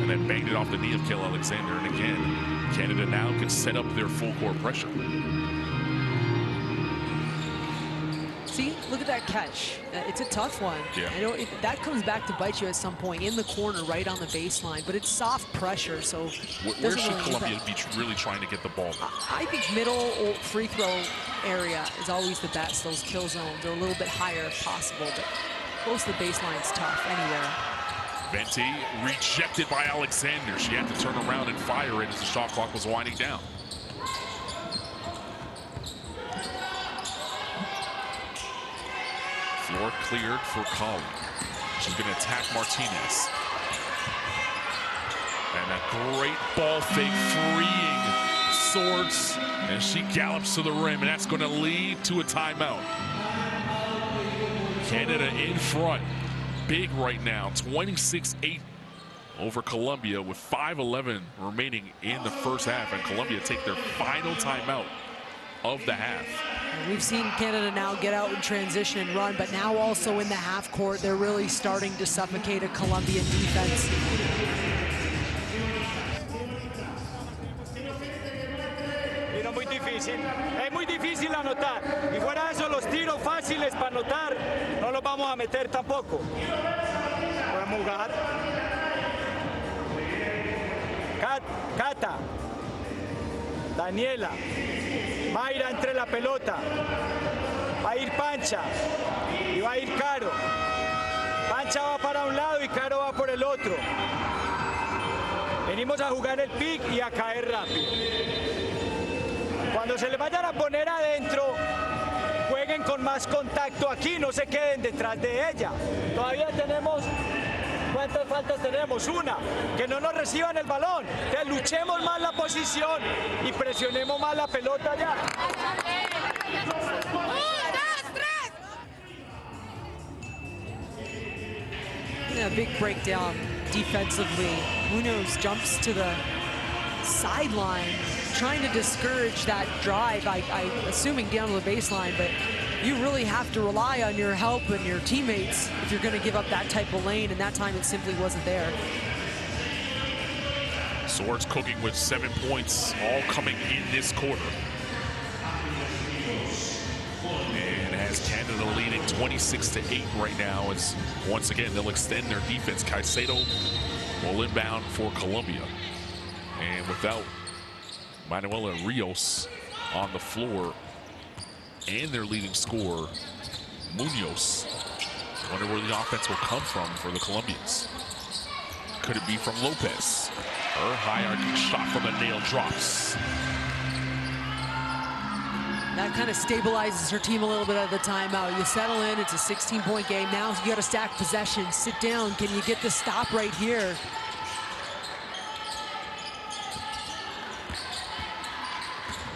and then banged it off the knee of Kayla Alexander. And again, Canada now can set up their full court pressure. See, look at that catch. It's a tough one. Yeah. I know that comes back to bite you at some point in the corner, right on the baseline, but it's soft pressure, so where should Colombia be really trying to get the ball? I think middle or free throw area is always the best. Those kill zones are a little bit higher if possible, but close to the baseline's tough anywhere. Venti rejected by Alexander. She had to turn around and fire it as the shot clock was winding down. Floor cleared for Cauley. She's going to attack Martinez. And a great ball fake, freeing Swords, and she gallops to the rim, and that's going to lead to a timeout. Canada in front, big right now, 26-8 over Colombia with 5:11 remaining in the first half, and Colombia take their final timeout of the half. We've seen Canada now get out in transition and run, but now also in the half court, they're really starting to suffocate a Colombian defense. Tiro muy difícil, es muy difícil anotar. Y fuera de eso, los tiros fáciles para anotar no los vamos a meter tampoco. Podemos jugar. Cata, Daniela, Mayra entre la pelota, va a ir Pancha y va a ir Caro. Pancha va para un lado y Caro va por el otro. Venimos a jugar el pick y a caer rápido. Cuando se le vayan a poner adentro, jueguen con más contacto aquí, no se queden detrás de ella. Todavía tenemos... ¿Cuántas faltas tenemos? Una, que no nos reciban el balón. Que luchemos más la posición y presionemos más la pelota ya. Yeah, big breakdown defensively. Munoz jumps to the sideline, trying to discourage that drive, I assuming down to the baseline, but you really have to rely on your help and your teammates if you're going to give up that type of lane, and that time it simply wasn't there. Swords cooking with 7 points, all coming in this quarter. And has Canada leading 26-8 right now, as once again they'll extend their defense. Caicedo will inbound for Colombia. And without Manuela Rios on the floor and their leading scorer, Munoz, I wonder where the offense will come from for the Colombians. Could it be from Lopez? Her high arcing shot from the nail drops. That kind of stabilizes her team a little bit at the timeout. You settle in, it's a 16-point game. Now you got to stack possessions. Sit down, can you get the stop right here?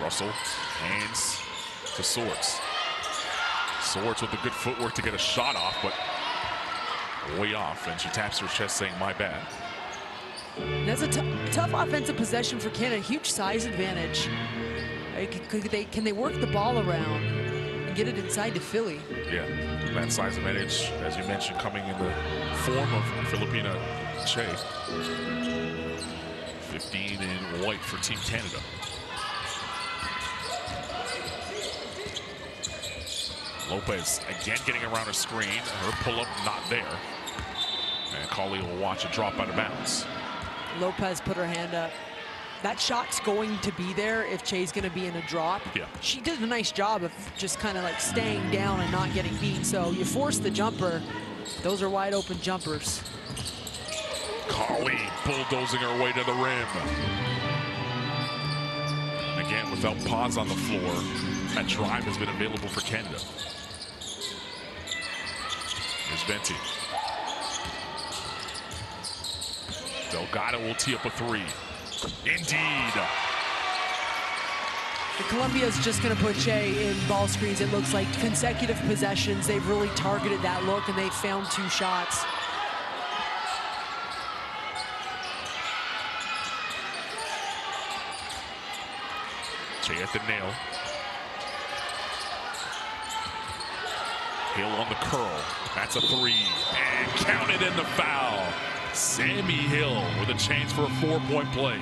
Russell, hands to Swords. Swords with the good footwork to get a shot off, but way off, and she taps her chest saying, my bad. That's a tough offensive possession for Canada. Huge size advantage. Can they work the ball around and get it inside to Philly? Yeah, that size advantage, as you mentioned, coming in the form of Filipina Che. 15 in white for Team Canada. Lopez again getting around a screen. Her pull-up not there. And Cauley will watch it drop out of bounds. Lopez put her hand up. That shot's going to be there if Che's going to be in a drop. Yeah. She did a nice job of just kind of like staying down and not getting beat. So you force the jumper. Those are wide open jumpers. Cauley bulldozing her way to the rim. Again, without pause on the floor, that drive has been available for Canada. Here's Venti. Delgado will tee up a three. Indeed. Colombia's just going to put Che in ball screens. It looks like consecutive possessions. They've really targeted that look, and they found 2 shots. Che at the nail. Hill on the curl. That's a 3. And counted in the foul. Sammy Hill with a chance for a 4-point play.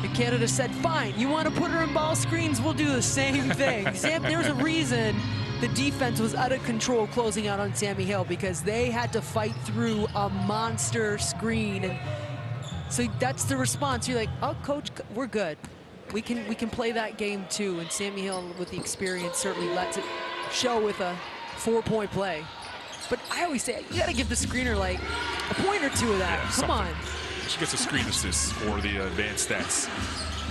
And Canada said, fine, you want to put her in ball screens? We'll do the same thing. There's a reason the defense was out of control closing out on Sammy Hill, because they had to fight through a monster screen. And so that's the response. You're like, oh, coach, we're good. We can play that game too. And Sammy Hill, with the experience, certainly lets it show with a 4-point play. But I always say, you got to give the screener like a point or 2 of that. Yeah, Come on. She gets a screen assist for the advanced stats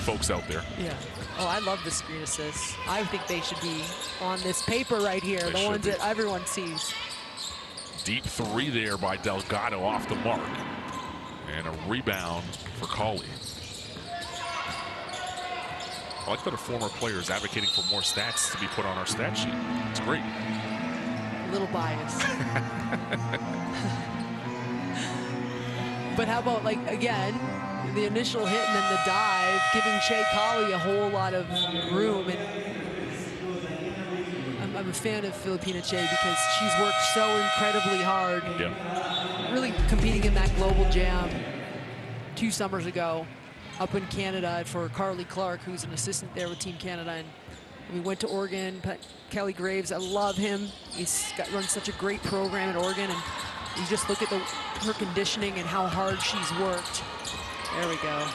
folks out there. Yeah. Oh, I love the screen assists. I think they should be on this paper right here, They the ones be. that everyone sees. Deep 3 there by Delgado off the mark. And a rebound for Cauley. I like that a former player is advocating for more stats to be put on our stat sheet. It's great. A little biased. But how about, like, again, the initial hit and then the dive, giving Che Cauley a whole lot of room. And I'm a fan of Filipina Che because she's worked so incredibly hard. Yeah. Really competing in that global jam 2 summers ago up in Canada for Carly Clark, who's an assistant there with Team Canada. And we went to Oregon. Kelly Graves, I love him. He's runs such a great program at Oregon. And you just look at her conditioning and how hard she's worked. There we go.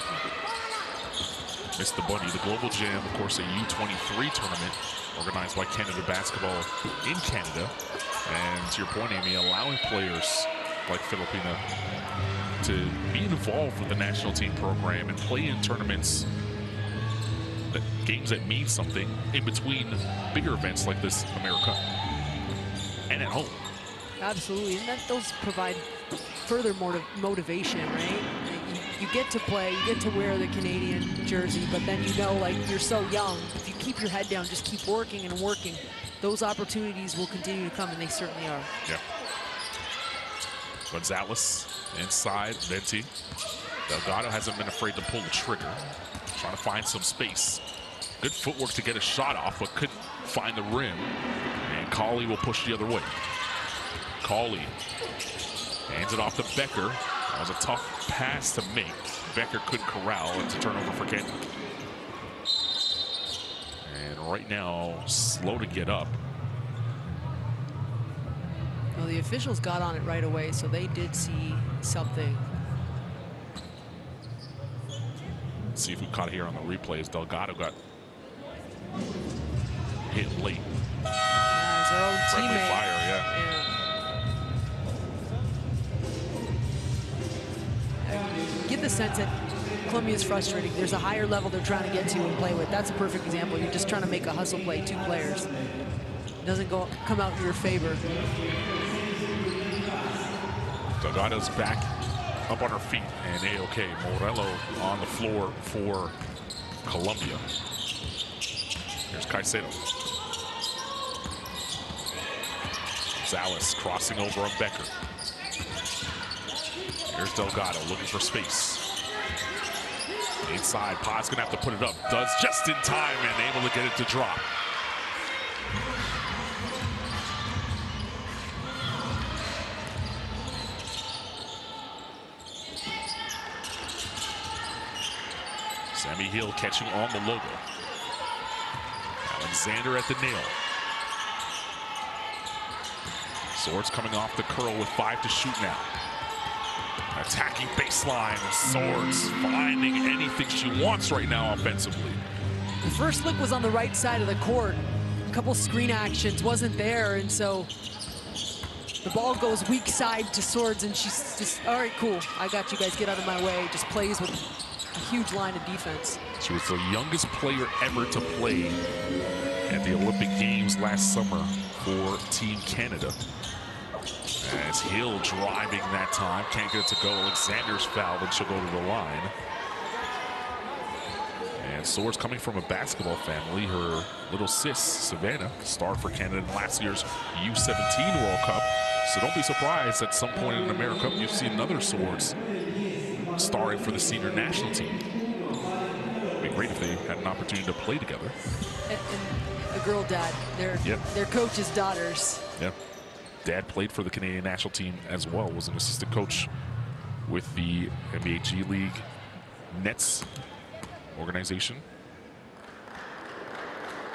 Missed the bunny. The Global Jam, of course, a U23 tournament organized by Canada Basketball in Canada. And to your point, Amy, allowing players like Filipina to be involved with the national team program and play in tournaments, games that mean something in between bigger events like this AmeriCup and at home. Absolutely, and those provide further motivation, right? You get to play, you get to wear the Canadian jersey, but then you know, like, you're so young. If you keep your head down, just keep working and working, those opportunities will continue to come, and they certainly are. Yeah. Gonzalez inside, Venti. Delgado hasn't been afraid to pull the trigger. Trying to find some space. Good footwork to get a shot off, but couldn't find the rim, and Cauley will push the other way. Cauley hands it off to Becker. That was a tough pass to make. Becker couldn't corral. It's a turnover for Canada. And right now, slow to get up. Well, the officials got on it right away, so they did see something. Let's see if we caught it here on the replays. Delgado got hit late. His own Friendly teammate. fire, yeah. Get the sense that Colombia is frustrating. There's a higher level they're trying to get to and play with. That's a perfect example. You're just trying to make a hustle play, 2 players. It doesn't come out in your favor. Delgado's back up on her feet, and A-OK. Morello on the floor for Colombia. Here's Caicedo. Zales crossing over on Becker. Here's Delgado looking for space. Inside, Pod's gonna have to put it up. Does just in time and able to get it to drop. Sammy Hill catching on the logo. Alexander at the nail. Swords coming off the curl with 5 to shoot now. Attacking baseline. Swords finding anything she wants right now offensively. The first look was on the right side of the court. A couple screen actions wasn't there, and so the ball goes weak side to Swords, and she's just, all right, cool. I got you guys, get out of my way. Just plays with a huge line of defense. She was the youngest player ever to play at the Olympic Games last summer for Team Canada. As Hill driving that time, can't get it to go. Alexander's fouled, and she'll go to the line. And Swords coming from a basketball family. Her little sis, Savannah, starred for Canada in last year's U17 World Cup. So don't be surprised at some point in the AmeriCup you see another Swords starring for the senior national team. It'd be great if they had an opportunity to play together. And a girl dad, they're coaches' daughters. Yep. Dad played for the Canadian national team as well, was an assistant coach with the NBA G League Nets organization.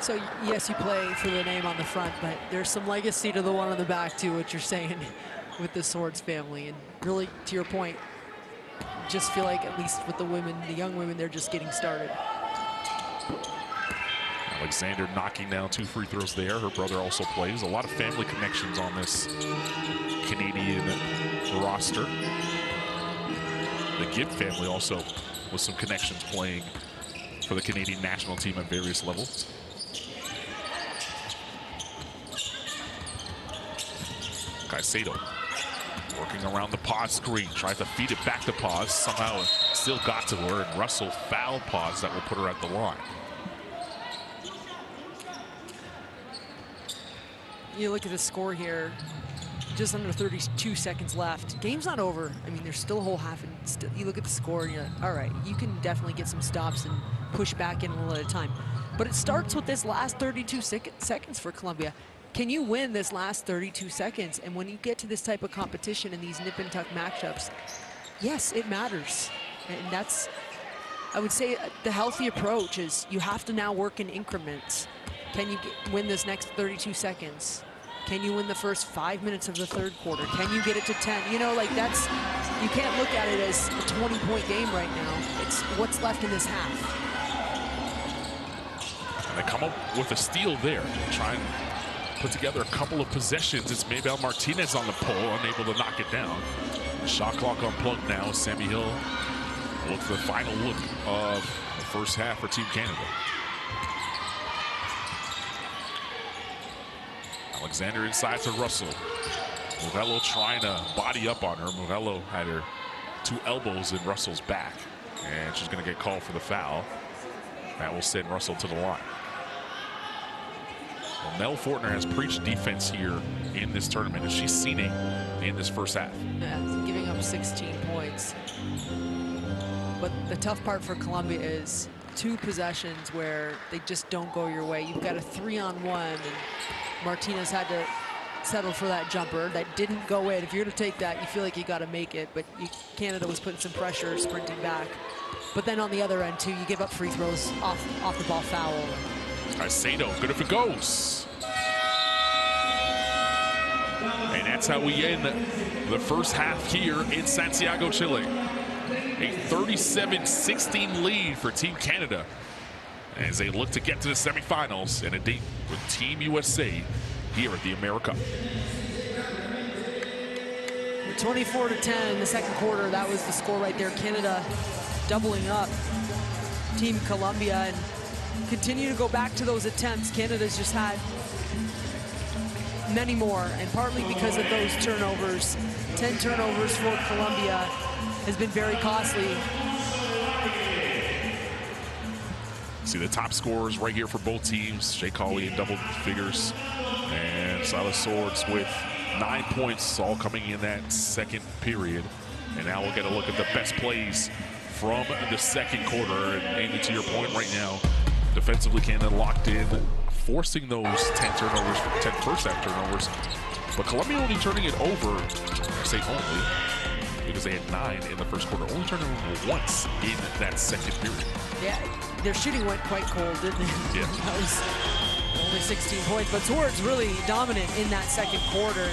So yes, you play for the name on the front, but there's some legacy to the one on the back too, what you're saying with the Swords family. And really, to your point, just feel like at least with the women, the young women, they're just getting started. Alexander knocking down 2 free throws there. Her brother also plays. A lot of family connections on this Canadian roster. The Gibb family also with some connections playing for the Canadian national team at various levels. Caicedo working around the Paz screen, tries to feed it back to Paz. Somehow it still got to her, and Russell fouled Paz. That will put her at the line. You look at the score here, just under 32 seconds left. Game's not over. I mean, there's still a whole half, and still, you look at the score and you're like, all right, you can definitely get some stops and push back in a little at a time. But it starts with this last 32 seconds for Colombia. Can you win this last 32 seconds? And when you get to this type of competition and these nip and tuck matchups, yes, it matters. And that's, I would say, the healthy approach is you have to now work in increments. Can you win this next 32 seconds? Can you win the first 5 minutes of the third quarter? Can you get it to 10? You know, like that's, you can't look at it as a 20-point game right now. It's what's left in this half. And they come up with a steal there. Try and put together a couple of possessions. It's Maybelle Martinez on the pole, unable to knock it down. Shot clock unplugged now. Sammy Hill looks for the final look of the first half for Team Canada. Alexander inside to Russell. Morello trying to body up on her. Morello had her 2 elbows in Russell's back, and she's going to get called for the foul. That will send Russell to the line. Well, Nell Fortner has preached defense here in this tournament, and she's seen it in this first half. Yeah, giving up 16 points. But the tough part for Colombia is 2 possessions where they just don't go your way. You've got a 3-on-1, and Martinez had to settle for that jumper that didn't go in. If you're going to take that, you feel like you got to make it, but Canada was putting some pressure sprinting back. But then on the other end too, you give up free throws off the ball foul. Sato, good if it goes. And that's how we end the first half here in Santiago, Chile. A 37-16 lead for Team Canada as they look to get to the semifinals and a date with Team USA here at the AmeriCup. 24-10 in the second quarter. That was the score right there. Canada doubling up Team Colombia and continue to go back to those attempts. Canada's just had many more, and partly because of those turnovers. 10 turnovers for Colombia has been very costly. See the top scorers right here for both teams. Shea Colley in double figures, and Silas Swords with 9 points, all coming in that second period. And now we'll get a look at the best plays from the second quarter. And Amy, to your point right now, defensively Canada locked in, forcing those 10 turnovers, 10 first half turnovers. But Colombia only turning it over, I say only, because they had 9 in the first quarter, only turning it over once in that second period. Yeah, their shooting went quite cold, didn't it? Yeah. That was only 16 points, but Swords really dominant in that second quarter.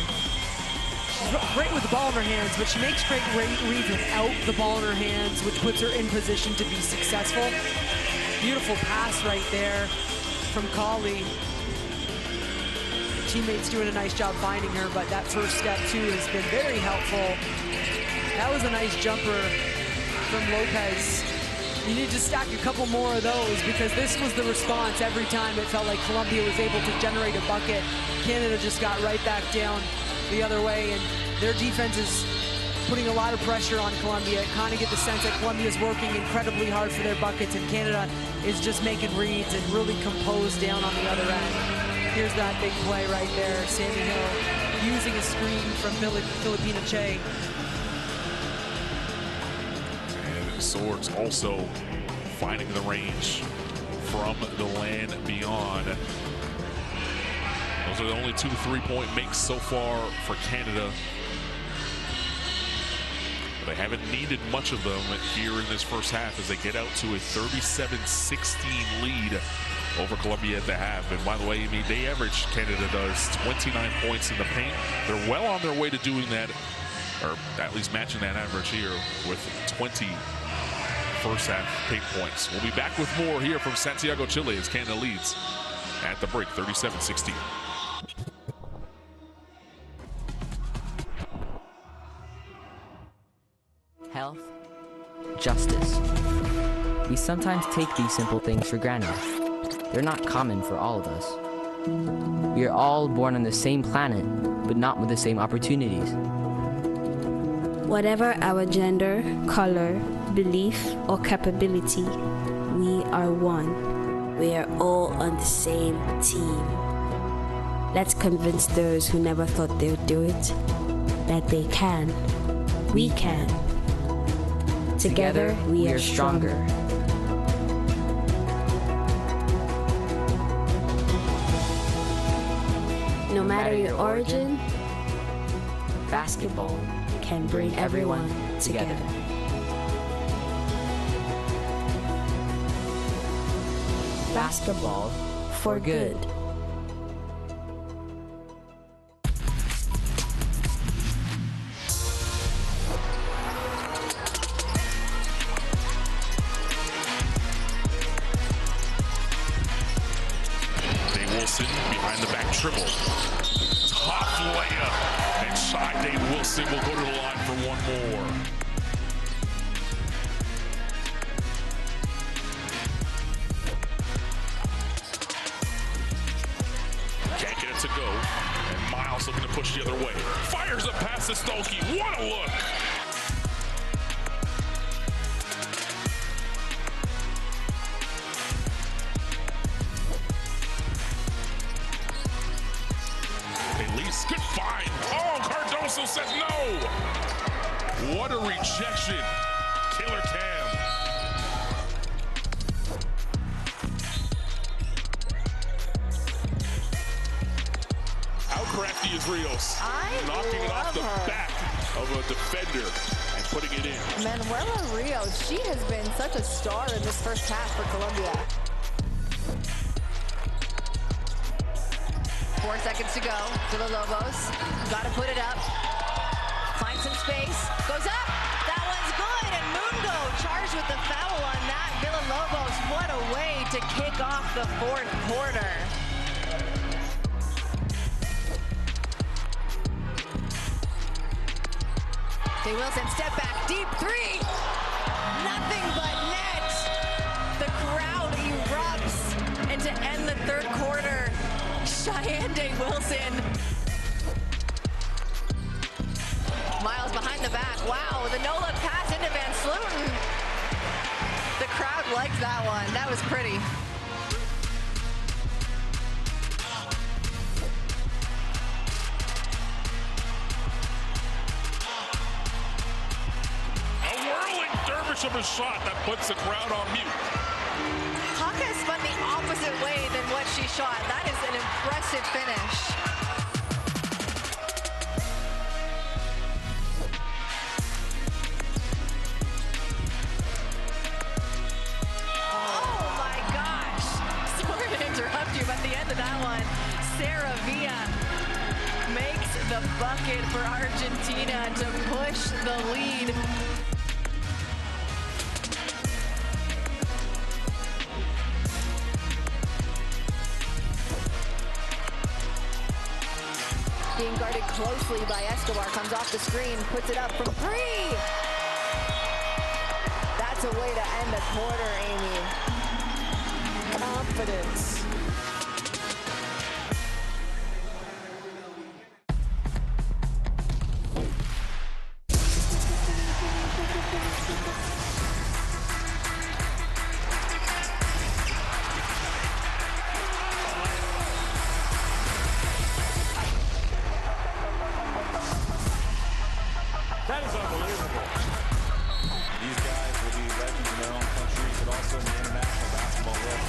She's great with the ball in her hands, but she makes great reads without the ball in her hands, which puts her in position to be successful. Beautiful pass right there from Colley. Teammates doing a nice job finding her, but that first step too has been very helpful. That was a nice jumper from Lopez. You need to stack a couple more of those, because this was the response every time it felt like Colombia was able to generate a bucket. Canada just got right back down the other way, and their defense is putting a lot of pressure on Colombia. Kind of get the sense that Colombia is working incredibly hard for their buckets, and Canada is just making reads and really composed down on the other end. Here's that big play right there. Sammy Hill using a screen from Filipina Che. Swords also finding the range from the land beyond. Those are the only 2 3-point makes so far for Canada. But they haven't needed much of them here in this first half as they get out to a 37-16 lead over Colombia at the half. And by the way, I mean, they average, Canada does, 29 points in the paint. They're well on their way to doing that, or at least matching that average here with 20 first half paint points. We'll be back with more here from Santiago, Chile as Canada leads at the break, 37-16. Health, justice. We sometimes take these simple things for granted. They're not common for all of us. We are all born on the same planet, but not with the same opportunities. Whatever our gender, color, belief, or capability, we are one. We are all on the same team. Let's convince those who never thought they would do it that they can. We can. Together, we are stronger. No matter your origin, basketball can bring everyone together. Basketball for good. Wilson behind the back triple. Tough layup. And Shy Wilson will go to the line for one more. Can't get it to go. And Miles looking to push the other way. Fires a pass to Stokey. What a look. Good find. Oh, Cardoso says no. What a rejection. Killer Cam. is Rios. Knocking it off the back of a defender and putting it in. Manuela Rios, she has been such a star in this first half for Colombia. 4 seconds to go for the Lobos. Got to put it up. Find some space. Goes up. That one's good. And Mundo charged with the foul on that. Villalobos, what a way to kick off the fourth quarter. Jay Wilson, step back, deep three. Nothing but net. The crowd erupts. And to end the third quarter, Cheyenne Day Wilson. Miles behind the back. Wow, the no-look pass into Van Slooten. The crowd liked that one. That was pretty. A whirling dervish of a shot that puts the crowd on mute. Haka spun the opposite way than what she shot. That is an impressive finish. Oh my gosh. Sorry to interrupt you, but at the end of that one, Sarah Villa makes the bucket for Argentina to push the lead. Being guarded closely by Escobar, comes off the screen, puts it up from 3. That's a way to end the quarter, Amy. Confidence. That is unbelievable. These guys will be legends in their own countries, but also in the international basketball world.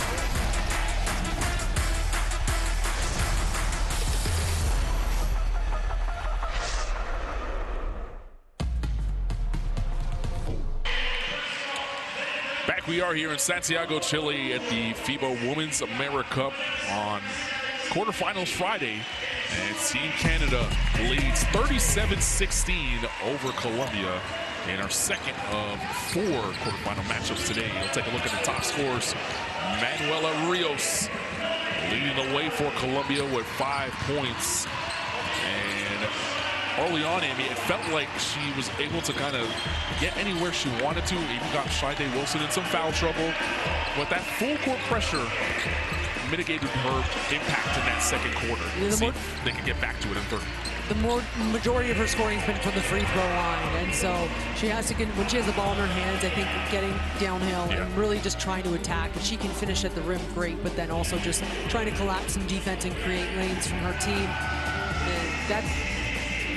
Back we are here in Santiago, Chile at the FIBA Women's AmeriCup on quarterfinals Friday. And Team Canada leads 37-16 over Colombia in our second of 4 quarterfinal matchups today. We'll take a look at the top scorers. Manuela Rios leading the way for Colombia with 5 points. And early on, Amy, it felt like she was able to kind of get anywhere she wanted to. Even got Cheyenne Day Wilson in some foul trouble. But that full court pressure mitigated her impact in that second quarter. See if they can get back to it in third. The majority of her scoring has been from the free throw line, and so she has to get, when she has the ball in her hands, I think getting downhill and really just trying to attack. And she can finish at the rim great, but then also just trying to collapse some defense and create lanes from her team. And that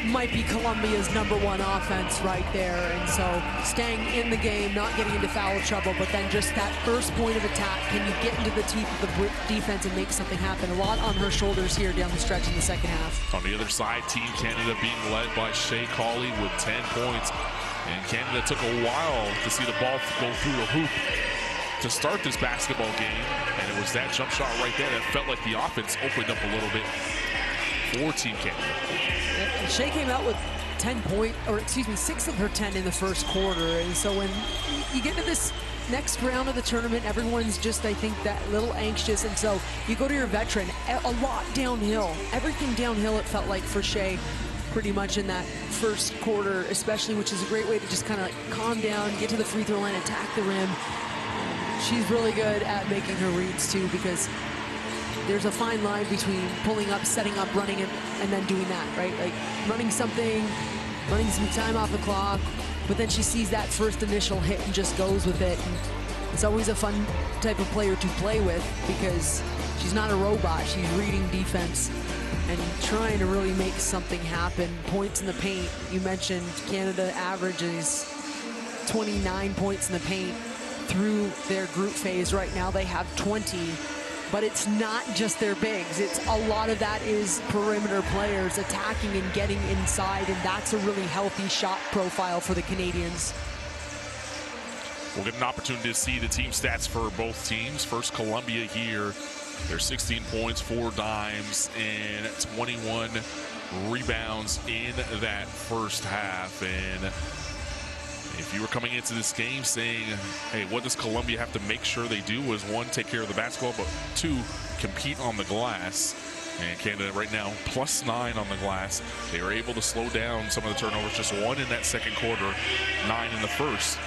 might be Colombia's #1 offense right there. And so staying in the game, not getting into foul trouble, but then just that first point of attack, can you get into the teeth of the defense and make something happen? A lot on her shoulders here down the stretch in the second half. On the other side, Team Canada being led by Shea Cauley with 10 points. And Canada took a while to see the ball go through the hoop to start this basketball game. And it was that jump shot right there that felt like the offense opened up a little bit for Team Canada. And Shea came out with 6 of her 10 in the first quarter. And so when you get to this next round of the tournament, everyone's just, I think, that little anxious. And so you go to your veteran, a lot downhill. Everything downhill, it felt like, for Shea pretty much in that first quarter, especially, which is a great way to just kind of calm down, get to the free throw line, attack the rim. She's really good at making her reads, too, because there's a fine line between pulling up, setting up, running it, and then doing that, right? Like running something, running some time off the clock, but then she sees that first initial hit and just goes with it. And it's always a fun type of player to play with because she's not a robot. She's reading defense and trying to really make something happen. Points in the paint. You mentioned Canada averages 29 points in the paint through their group phase. Right now they have 20. but it's not just their bigs. It's a lot of that is perimeter players attacking and getting inside, and that's a really healthy shot profile for the Canadians. We'll get an opportunity to see the team stats for both teams. First, Colombia here. They're 16 points, 4 dimes, and 21 rebounds in that first half. And if you were coming into this game saying, hey, what does Colombia have to make sure they do is, 1, take care of the basketball, but 2, compete on the glass. And Canada right now +9 on the glass. They were able to slow down some of the turnovers, just 1 in that second quarter, 9 in the first.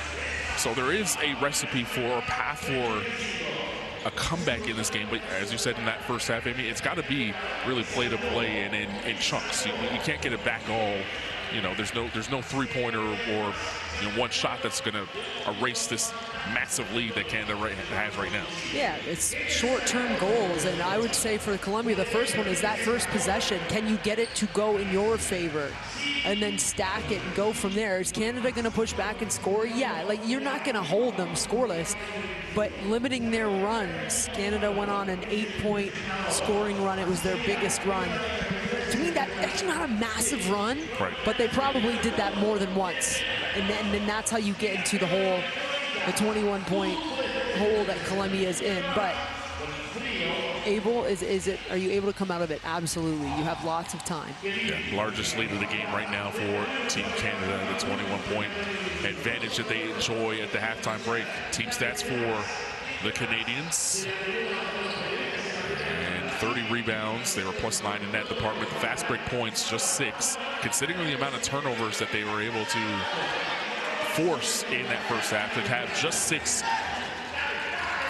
So there is a recipe for a path for a comeback in this game, but as you said in that first half, Amy, it's got to be really play to play and in chunks. You can't get it back all. You know, there's no three-pointer or one shot that's going to erase this massive lead that Canada has right now. Yeah, it's short-term goals, and I would say for Colombia, the first one is that first possession. Can you get it to go in your favor? And then stack it and go from there. Is Canada going to push back and score? Yeah, like you're not going to hold them scoreless, but limiting their runs. Canada went on an 8-point scoring run. It was their biggest run. To me, that's not a massive run, right, but they probably did that more than once. And then that's how you get into the hole, the 21-point hole that Colombia is in. But are you able to come out of it? Absolutely. You have lots of time. Yeah, largest lead of the game right now for Team Canada, the 21-point advantage that they enjoy at the halftime break. Team stats for the Canadians. 30 rebounds. They were +9 in that department. Fast break points, just 6. Considering the amount of turnovers that they were able to force in that first half, to have just 6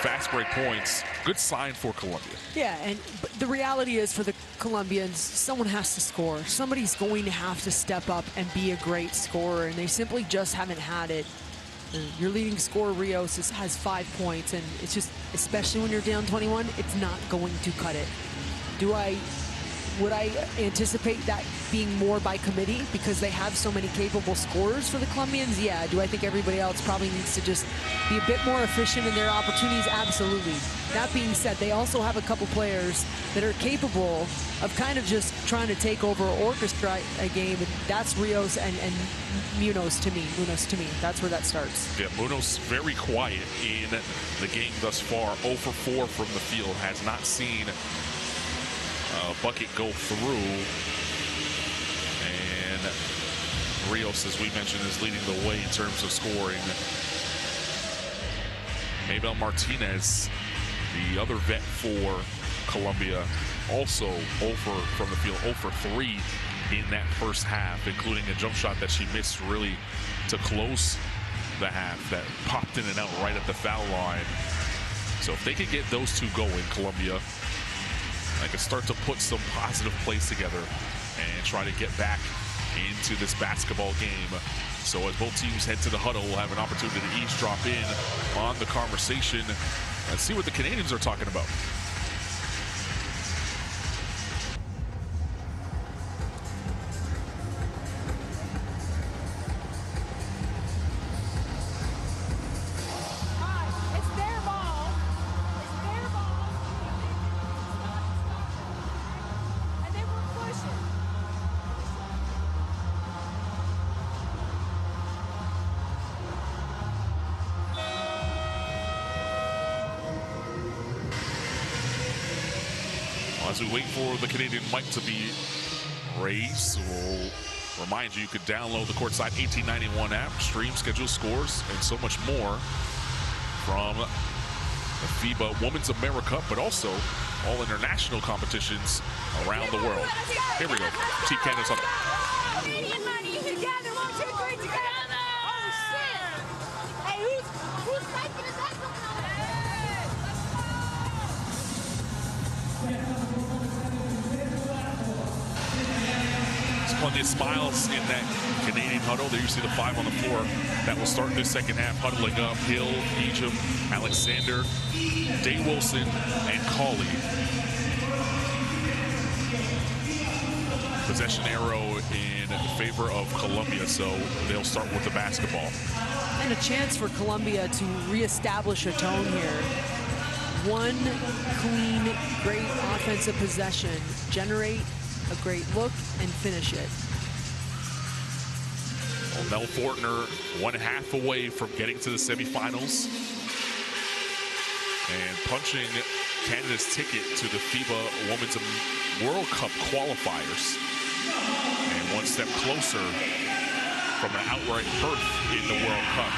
fast break points, good sign for Colombia. Yeah, but the reality is for the Colombians, someone has to score. Somebody's going to have to step up and be a great scorer, and they simply just haven't had it. Your leading scorer, Rios, has 5 points, and it's just, especially when you're down 21, it's not going to cut it. Would I anticipate that being more by committee because they have so many capable scorers for the Colombians? Yeah. Do I think everybody else probably needs to just be a bit more efficient in their opportunities? Absolutely. That being said, they also have a couple players that are capable of kind of just trying to take over or orchestrate a game, and that's Rios and Munoz to me. That's where that starts. Yeah, Munoz very quiet in the game thus far. 0 for 4 from the field. Has not seen bucket go through, and Rios, as we mentioned, is leading the way in terms of scoring. Mabel Martinez, the other vet for Colombia, also 0 from the field, 0 for 3 in that first half, including a jump shot that she missed really to close the half that popped in and out right at the foul line. So if they could get those two going, Colombia, I could start to put some positive plays together and try to get back into this basketball game. So as both teams head to the huddle, we'll have an opportunity to eavesdrop in on the conversation and see what the Canadians are talking about. As we wait for the Canadian mic to be raised, we'll remind you could download the Courtside 1891 app, stream, schedule scores, and so much more from the FIBA Women's AmeriCup, but also all international competitions around the world. Here we go. Team Canada's up. Plenty of smiles in that Canadian huddle. There you see the 5 on the floor that will start this second half, huddling up. Hill, Egypt, Alexander, Day Wilson, and Cauley. Possession arrow in favor of Colombia, so they'll start with the basketball. And a chance for Colombia to reestablish a tone here. one clean, great offensive possession, generate a great look, and finish it. Well, Nell Fortner 1/2 away from getting to the semifinals and punching Canada's ticket to the FIBA Women's World Cup qualifiers, and one step closer from an outright berth in the World Cup.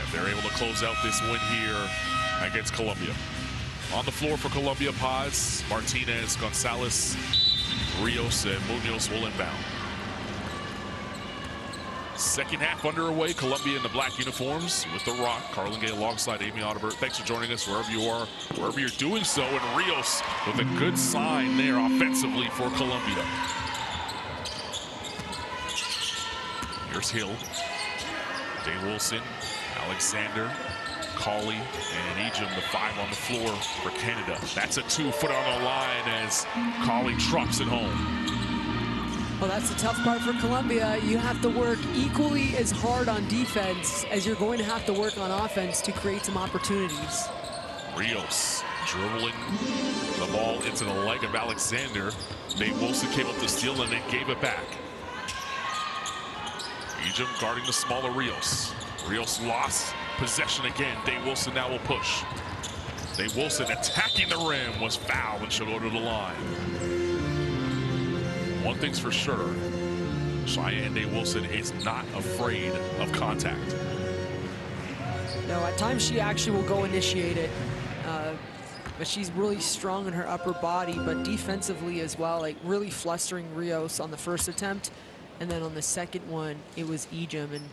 And they're able to close out this win here against Colombia. On the floor for Colombia, Paz, Martinez, Gonzalez, Rios, and Munoz will inbound. Second half underway. Colombia in the black uniforms with the Rock. Carlin Gay alongside Amy Audibert. Thanks for joining us wherever you are, wherever you're doing so. And Rios with a good sign there offensively for Colombia. Here's Hill, Day Wilson, Alexander, Cauley, and Ejim, the 5 on the floor for Canada. That's a 2-foot on the line as Cauley trucks it home. Well, that's the tough part for Colombia. You have to work equally as hard on defense as you're going to have to work on offense to create some opportunities. Rios dribbling the ball into the leg of Alexander. Nate Wilson came up to steal and then gave it back. Ejim guarding the smaller Rios. Rios lost possession again. Day Wilson now will push. Day Wilson attacking the rim, was fouled and should go to the line. One thing's for sure, Cheyenne Day Wilson is not afraid of contact. No, at times she actually will go initiate it, but she's really strong in her upper body, but defensively as well, like really flustering Rios on the first attempt, and then on the second one, it was Ejim. And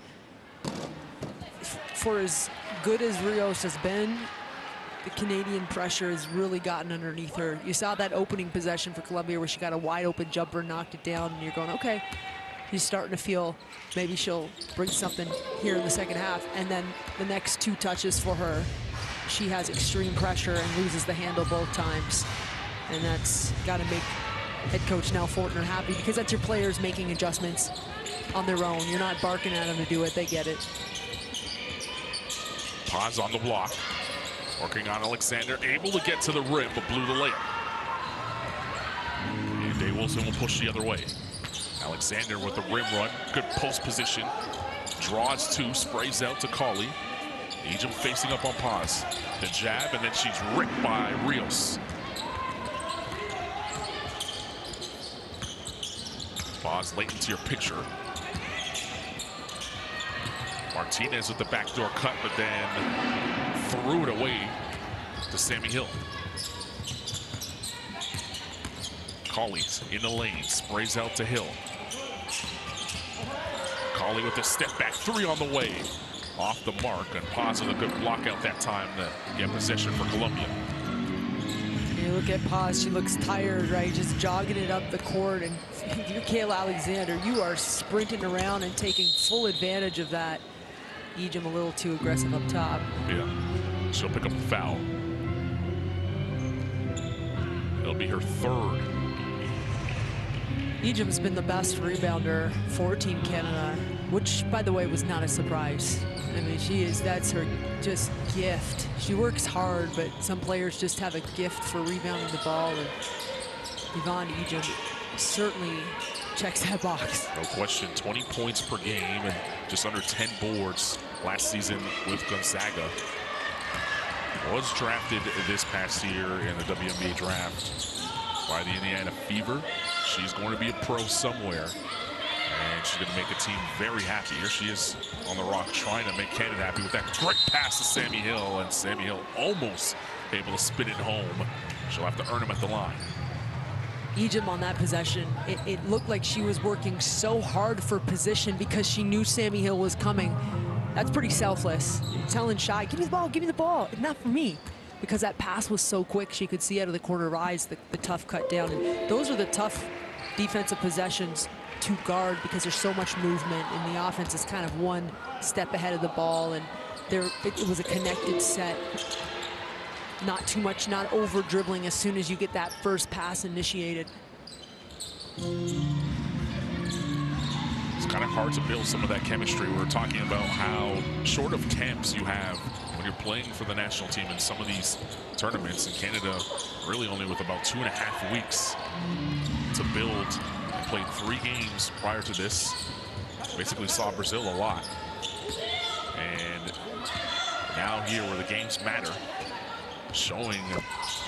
for as good as Rios has been, the Canadian pressure has really gotten underneath her. You saw that opening possession for Colombia where she got a wide open jumper, knocked it down, and you're going, okay, she's starting to feel maybe she'll bring something here in the second half. And then the next 2 touches for her, she has extreme pressure and loses the handle both times. And that's got to make head coach Nell Fortner happy, because that's your players making adjustments on their own. You're not barking at them to do it, they get it. Paz on the block. Working on Alexander, able to get to the rim, but blew the layup. And Day Wilson will push the other way. Alexander with the rim run, good post position. Draws 2, sprays out to Cauley. Ejim facing up on Paz. The jab, and then she's ripped by Rios. Paz late into your picture. Martinez with the backdoor cut, but then threw it away to Sammy Hill. Cauley's in the lane, sprays out to Hill. Cauley with a step back 3 on the way. Off the mark, and Paz with a good block out that time to get possession for Colombia. You look at Paz, she looks tired, right? Just jogging it up the court. And if you're Kayla Alexander, you are sprinting around and taking full advantage of that. Ejim a little too aggressive up top. Yeah, she'll pick up a foul. It'll be her 3rd. Ejim's been the best rebounder for Team Canada, which, by the way, was not a surprise. I mean, that's her just gift. She works hard, but some players just have a gift for rebounding the ball, and Yvonne Ejim certainly checks that box. No question, 20 points per game and just under 10 boards last season with Gonzaga. Was drafted this past year in the WNBA draft by the Indiana Fever. She's going to be a pro somewhere, and she's going to make a team very happy. Here she is on the Rock trying to make Canada happy with that great pass to Sammy Hill, and Sammy Hill almost able to spin it home. She'll have to earn him at the line. Ejim on that possession, it looked like she was working so hard for position because she knew Sammy Hill was coming. That's pretty selfless. Telling Shy, give me the ball, it's not for me. Because that pass was so quick, she could see out of the corner of her eyes the tough cut down. And those are the tough defensive possessions to guard because there's so much movement, and the offense is kind of one step ahead of the ball, and it was a connected set. Not too much, not over dribbling as soon as you get that first pass initiated. It's kind of hard to build some of that chemistry. We were talking about how short of temps you have when when you're playing for the national team in some of these tournaments in Canada, really only with about 2.5 weeks to build. I played 3 games prior to this. Basically saw Brazil a lot. And now here where the games matter, showing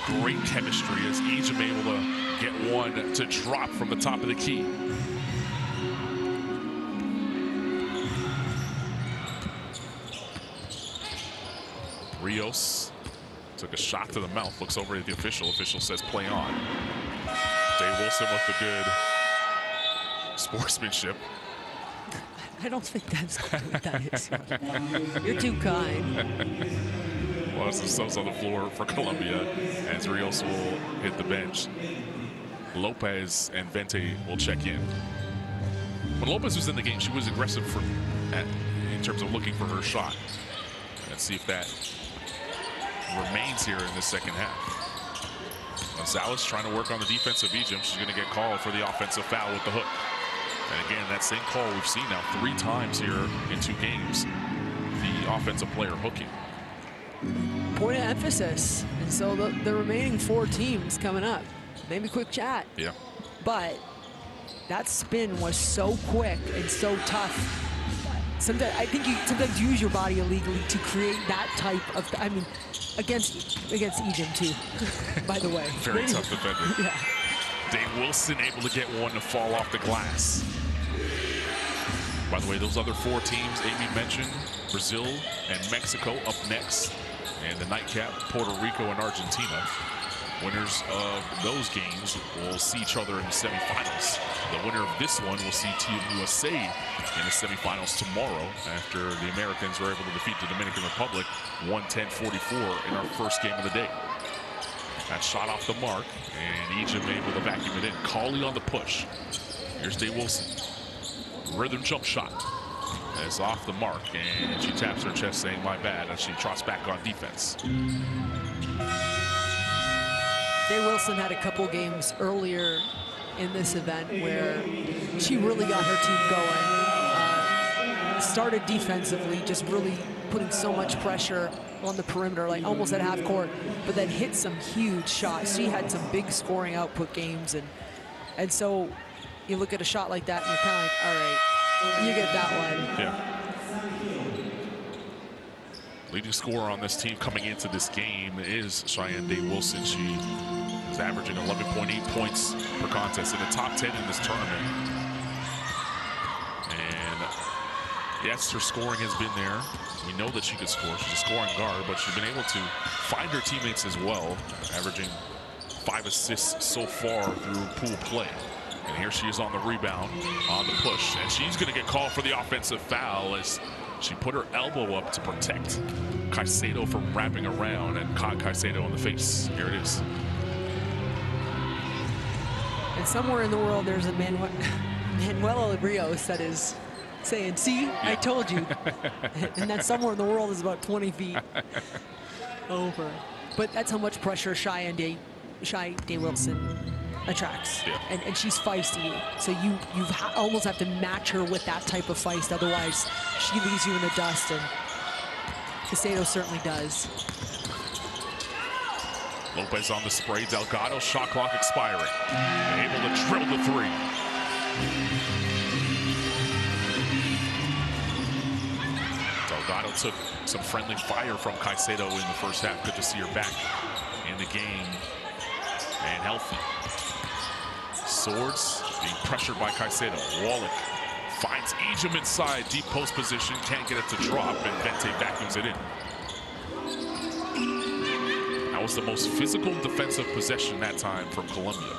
great chemistry as Egypt able to get one to drop from the top of the key. Rios took a shot to the mouth, looks over at the official. Official says play on. Day Wilson with the good sportsmanship. I don't think that's what that is. You're too kind. Well, some subs on the floor for Colombia as Rios will hit the bench. Lopez and Vente will check in. When Lopez was in the game, she was aggressive in terms of looking for her shot. Let's see if that remains here in the second half. Gonzalez trying to work on the defense of Egypt. She's going to get called for the offensive foul with the hook. And again, that same call we've seen now 3 times here in 2 games. The offensive player hooking. Point of emphasis. And so the remaining 4 teams coming up. Maybe quick chat. Yeah. But that spin was so quick and so tough. Sometimes I think you sometimes use your body illegally to create that type of. I mean, against Egypt too. By the way. Very tough defender. Yeah. Dave Wilson able to get one to fall off the glass. By the way, those other 4 teams Amy mentioned, Brazil and Mexico up next, and the nightcap, Puerto Rico and Argentina. Winners of those games will see each other in the semifinals. The winner of this one will see Team USA in the semifinals tomorrow after the Americans were able to defeat the Dominican Republic 110-44 in our first game of the day. That shot off the mark, and Egypt able to vacuum it in. Cauley on the push. Here's Day Wilson. Rhythm jump shot. It's off the mark, and she taps her chest saying, my bad, as she trots back on defense. Day Wilson had a couple games earlier in this event where she really got her team going. Started defensively, just really putting so much pressure on the perimeter, like almost at half court, but then hit some huge shots. She had some big scoring output games, and so you look at a shot like that and you're kind of like, all right, you get that one. Yeah. Leading scorer on this team coming into this game is Cheyenne Day Wilson. She is averaging 11.8 points per contest in the top 10 in this tournament. And yes, her scoring has been there. We know that she could score. She's a scoring guard, but she's been able to find her teammates as well, averaging 5 assists so far through pool play. And here she is on the rebound, on the push, and she's going to get called for the offensive foul as she put her elbow up to protect Caicedo from wrapping around and caught Caicedo in the face. Here it is. And somewhere in the world, there's a Manuela Rios that is saying, see, yeah. I told you. And that somewhere in the world is about 20 feet over. But that's how much pressure Cheyenne Day Wilson attracts. Yeah. And she's feisty. So you almost have to match her with that type of feist. Otherwise, she leaves you in the dust. And Caicedo certainly does. Lopez on the spray. Delgado, shot clock expiring. Able to drill the 3. Delgado took some friendly fire from Caicedo in the first half. Good to see her back in the game and healthy. Swords being pressured by Caicedo. Wallach finds Egypt inside, deep post position, can't get it to drop, and Vente vacuums it in. That was the most physical defensive possession that time from Colombia.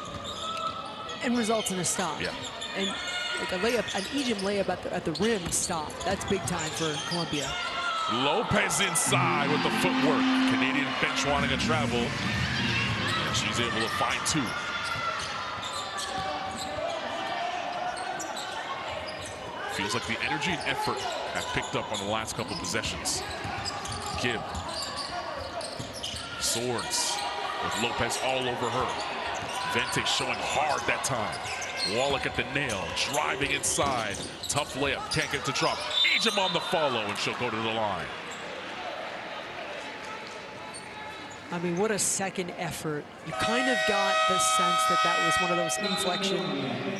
And results in a stop. Yeah. And like a layup, an Egypt layup at the rim stop. That's big time for Colombia. Lopez inside with the footwork. Canadian bench wanting to travel. And she's able to find 2. Feels like the energy and effort have picked up on the last couple possessions. Gibb. Swords with Lopez all over her. Vente showing hard that time. Wallach at the nail, driving inside. Tough layup, can't get to drop. Egypt on the follow, and she'll go to the line. I mean, what a second effort. You kind of got the sense that that was one of those inflection,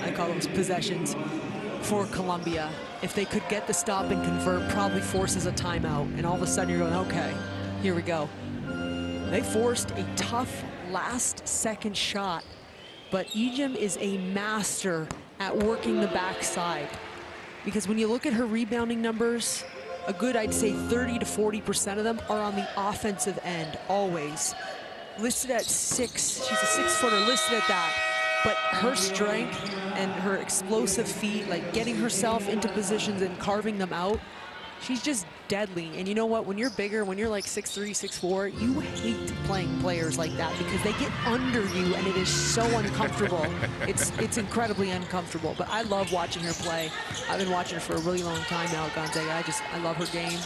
I call those possessions, for Colombia. If they could get the stop and convert, probably forces a timeout. And all of a sudden you're going, okay, here we go. They forced a tough last-second shot, but Ejim is a master at working the backside. Because when you look at her rebounding numbers, a good, I'd say 30 to 40% of them are on the offensive end, always. Listed at 6, she's a 6-footer, listed at that. But her strength and her explosive feet, like getting herself into positions and carving them out, she's just deadly. And you know what, when you're bigger, when you're like 6'3", 6'4", you hate playing players like that because they get under you and it is so uncomfortable. It's incredibly uncomfortable, but I love watching her play. I've been watching her for a really long time now, Gonzaga. I love her game.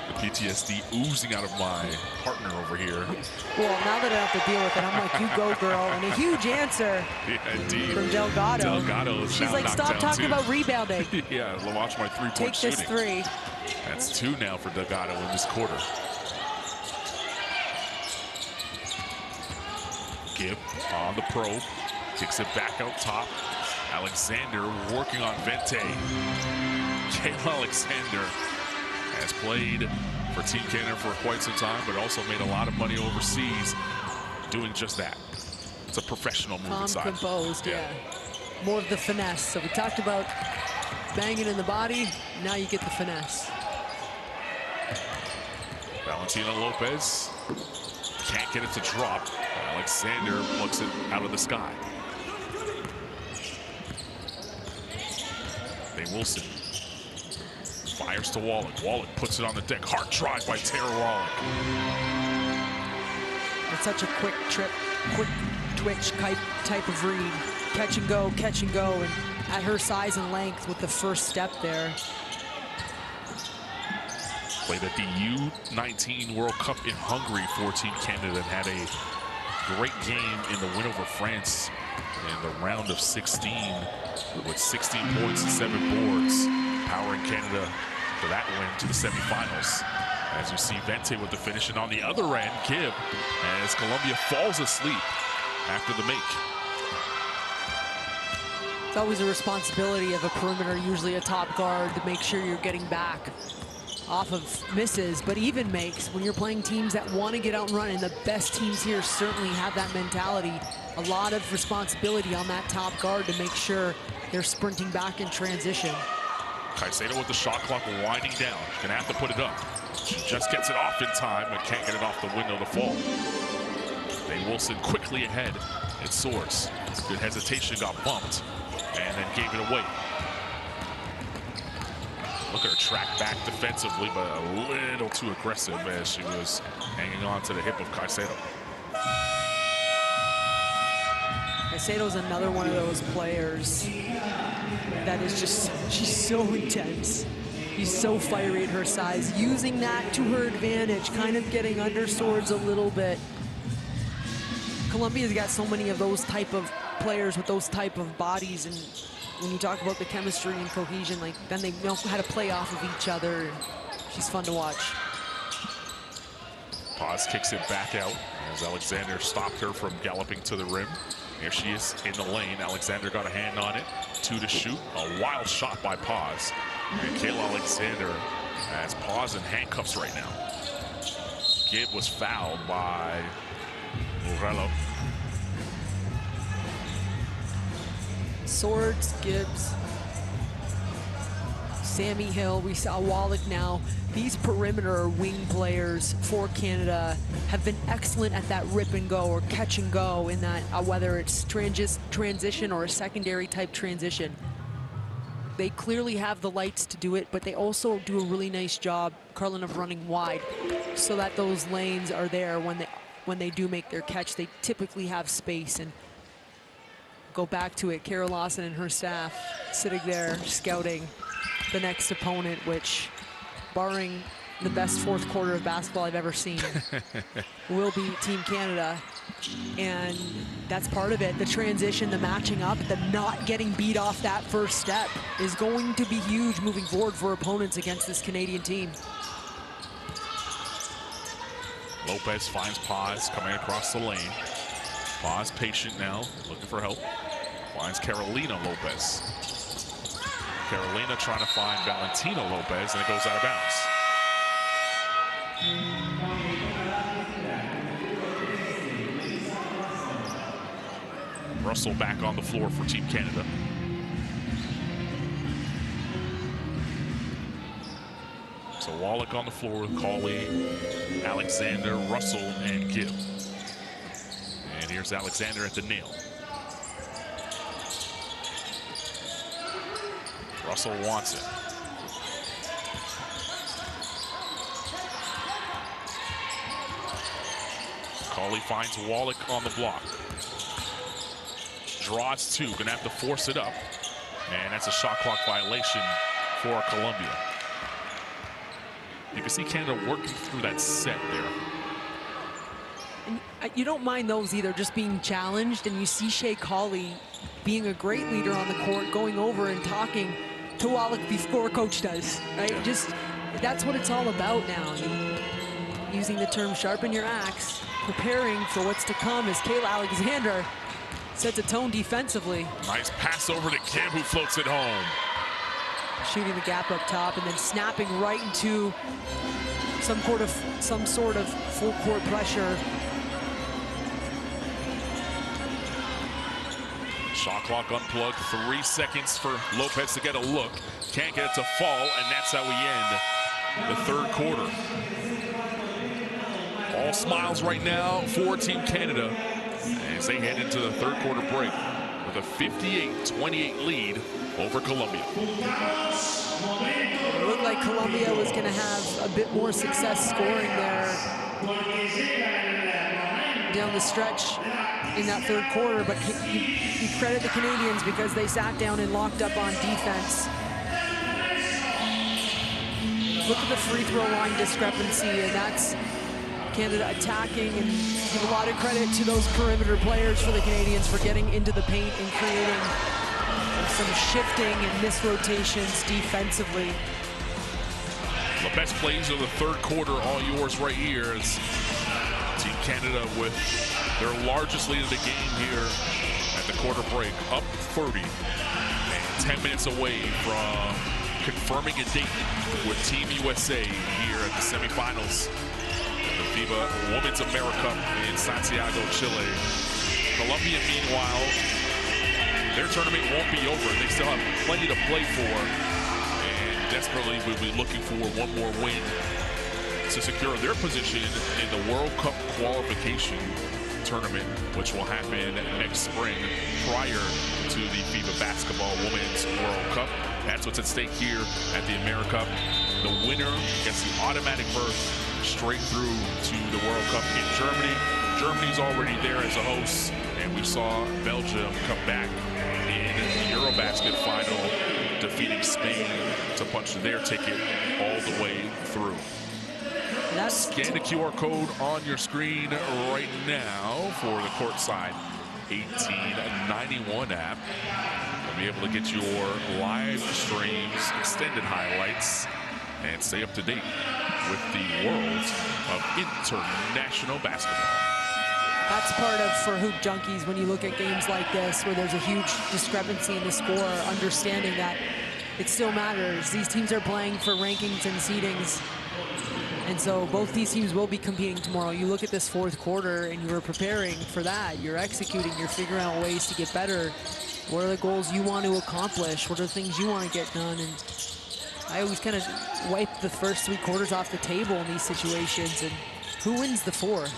The PTSD oozing out of my partner over here. Well, now that I have to deal with it, I'm like, you go, girl. And a huge answer from Delgado. Delgado is She's like, stop talking about rebounding. Yeah, watch my three-point shooting. Take this 3. That's 2 now for Delgado in this quarter. Gibb on the probe, kicks it back out top. Alexander working on Vente. Kayla Alexander has played for Team Canada for quite some time, but also made a lot of money overseas doing just that. It's a professional move inside. Calm, composed, yeah. More of the finesse. So we talked about banging in the body. Now you get the finesse. Valentina Lopez can't get it to drop. Alexander plucks it out of the sky. Wilson fires to Wallach. Wallach puts it on the deck. Hard drive by Tara Wallach. It's such a quick trip, quick twitch type of read. Catch and go, and at her size and length with the first step there. Played at the U19 World Cup in Hungary for Team Canada and had a great game in the win over France in the round of 16 with 16 points and 7 boards, powering Canada for that win to the semifinals. As you see Vente with the finish, and on the other end, Gibb, as Colombia falls asleep after the make. It's always a responsibility of a perimeter, usually a top guard, to make sure you're getting back off of misses, but even makes when you're playing teams that want to get out and run, and the best teams here certainly have that mentality. A lot of responsibility on that top guard to make sure they're sprinting back in transition. Caicedo with the shot clock winding down. She's gonna have to put it up. She just gets it off in time, but can't get it off the window to fall. Dave Wilson quickly ahead. It soars. Good hesitation, got bumped, and then gave it away. Look at her track back defensively, but a little too aggressive as she was hanging on to the hip of Caicedo. Caicedo's another one of those players that is just, she's so intense. She's so fiery at her size, using that to her advantage, kind of getting under swords a little bit. Colombia's got so many of those type of players with those type of bodies, and when you talk about the chemistry and cohesion, like, then they know how to play off of each other. And she's fun to watch. Paz kicks it back out as Alexander stopped her from galloping to the rim. Here she is in the lane. Alexander got a hand on it. 2 to shoot. A wild shot by Paz. And Kayla Alexander has Paz in handcuffs right now. Gibb was fouled by Morello. Swords, Gibbs, Sammy Hill, we saw Wallach now. These perimeter wing players for Canada have been excellent at that rip and go or catch and go in that, whether it's transition or a secondary type transition. They clearly have the lights to do it, but they also do a really nice job, Carlin, of running wide so that those lanes are there when they do make their catch. They typically have space. And go back to it, Kara Lawson and her staff sitting there scouting the next opponent, which, barring the best fourth quarter of basketball I've ever seen, will be Team Canada. And that's part of it. The transition, the matching up, the not getting beat off that first step is going to be huge moving forward for opponents against this Canadian team. Lopez finds Paz coming across the lane. Paz patient now, looking for help. Finds Carolina Lopez. Carolina trying to find Valentina Lopez, and it goes out of bounds. Russell back on the floor for Team Canada. So Wallach on the floor with Cauley, Alexander, Russell, and Gibb. And here's Alexander at the nail. Russell wants it. Cauley finds Wallach on the block. Draws two, gonna have to force it up. And that's a shot clock violation for Colombia. You can see Canada working through that set there. And you don't mind those either, just being challenged, and you see Shea Cauley being a great leader on the court, going over and talking to Wallach before coach does, right? Yeah. Just, that's what it's all about now. I mean, using the term sharpen your axe, preparing for what's to come as Kayla Alexander sets a tone defensively. Nice pass over to Gibb, who floats it home. Shooting the gap up top and then snapping right into some sort of full court pressure. Shot clock unplugged, 3 seconds for Lopez to get a look. Can't get it to fall, and that's how we end the third quarter. All smiles right now for Team Canada as they head into the third quarter break with a 58-28 lead over Colombia. It looked like Colombia was going to have a bit more success scoring there down the stretch in that third quarter, but you credit the Canadians because they sat down and locked up on defense. Look at the free throw line discrepancy, and that's Canada attacking, and give a lot of credit to those perimeter players for the Canadians for getting into the paint and creating some shifting and misrotations defensively. The best plays of the third quarter, all yours right here, as Team Canada with their largest lead of the game here at the quarter break, up 30, and 10 minutes away from confirming a date with Team USA here at the semifinals. The FIBA Women's AmeriCup in Santiago, Chile. Colombia, meanwhile, their tournament won't be over. They still have plenty to play for, and desperately will be looking for one more win to secure their position in the World Cup qualification tournament, which will happen next spring prior to the FIBA Basketball Women's World Cup. That's what's at stake here at the AmeriCup. The winner gets the automatic berth straight through to the World Cup in Germany. Germany's already there as a host, and we saw Belgium come back in the Eurobasket final, defeating Spain to punch their ticket all the way through. Scan the QR code on your screen right now for the Courtside 1891 app. You'll be able to get your live streams, extended highlights, and stay up to date with the world of international basketball. That's part of, for Hoop Junkies, when you look at games like this where there's a huge discrepancy in the score, understanding that it still matters. These teams are playing for rankings and seedings, and so both these teams will be competing tomorrow. You look at this fourth quarter and you are preparing for that. You're executing, you're figuring out ways to get better. What are the goals you want to accomplish? What are the things you want to get done? And I always kind of wipe the first 3 quarters off the table in these situations, and who wins the fourth?